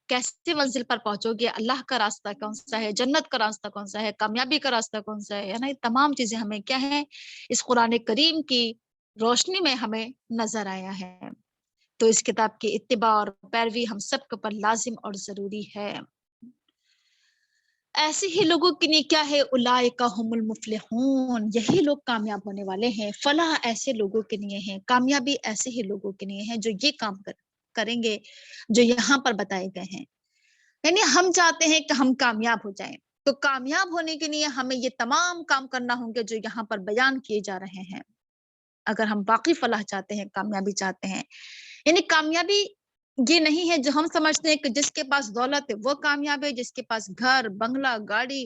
کیسے منزل پر پہنچو گے، اللہ کا راستہ کون سا ہے، جنت کا راستہ کون سا ہے، کامیابی کا راستہ کون سا ہے نا، یہ تمام چیزیں ہمیں کیا ہے؟ اس قرآن کریم کی روشنی میں ہمیں نظر آیا ہے۔ تو اس کتاب کی اتباع اور پیروی ہم سب کے اوپر لازم اور ضروری ہے۔ ایسے ہی لوگوں کے لیے کیا ہے؟ اولئک هم المفلحون، یہی لوگ کامیاب ہونے والے ہیں۔ فلاح ایسے لوگوں کے لیے ہیں، کامیابی ایسے ہی لوگوں کے لیے ہیں جو یہ کام کریں گے جو یہاں پر بتائے گئے ہیں۔ یعنی ہم چاہتے ہیں کہ ہم کامیاب ہو جائیں، تو کامیاب ہونے کے لیے ہمیں یہ تمام کام کرنا ہوں گے جو یہاں پر بیان کیے جا رہے ہیں، اگر ہم باقی فلاح چاہتے ہیں، کامیابی چاہتے ہیں۔ یعنی کامیابی یہ نہیں ہے جو ہم سمجھتے ہیں کہ جس کے پاس دولت ہے وہ کامیاب ہے، جس کے پاس گھر، بنگلہ، گاڑی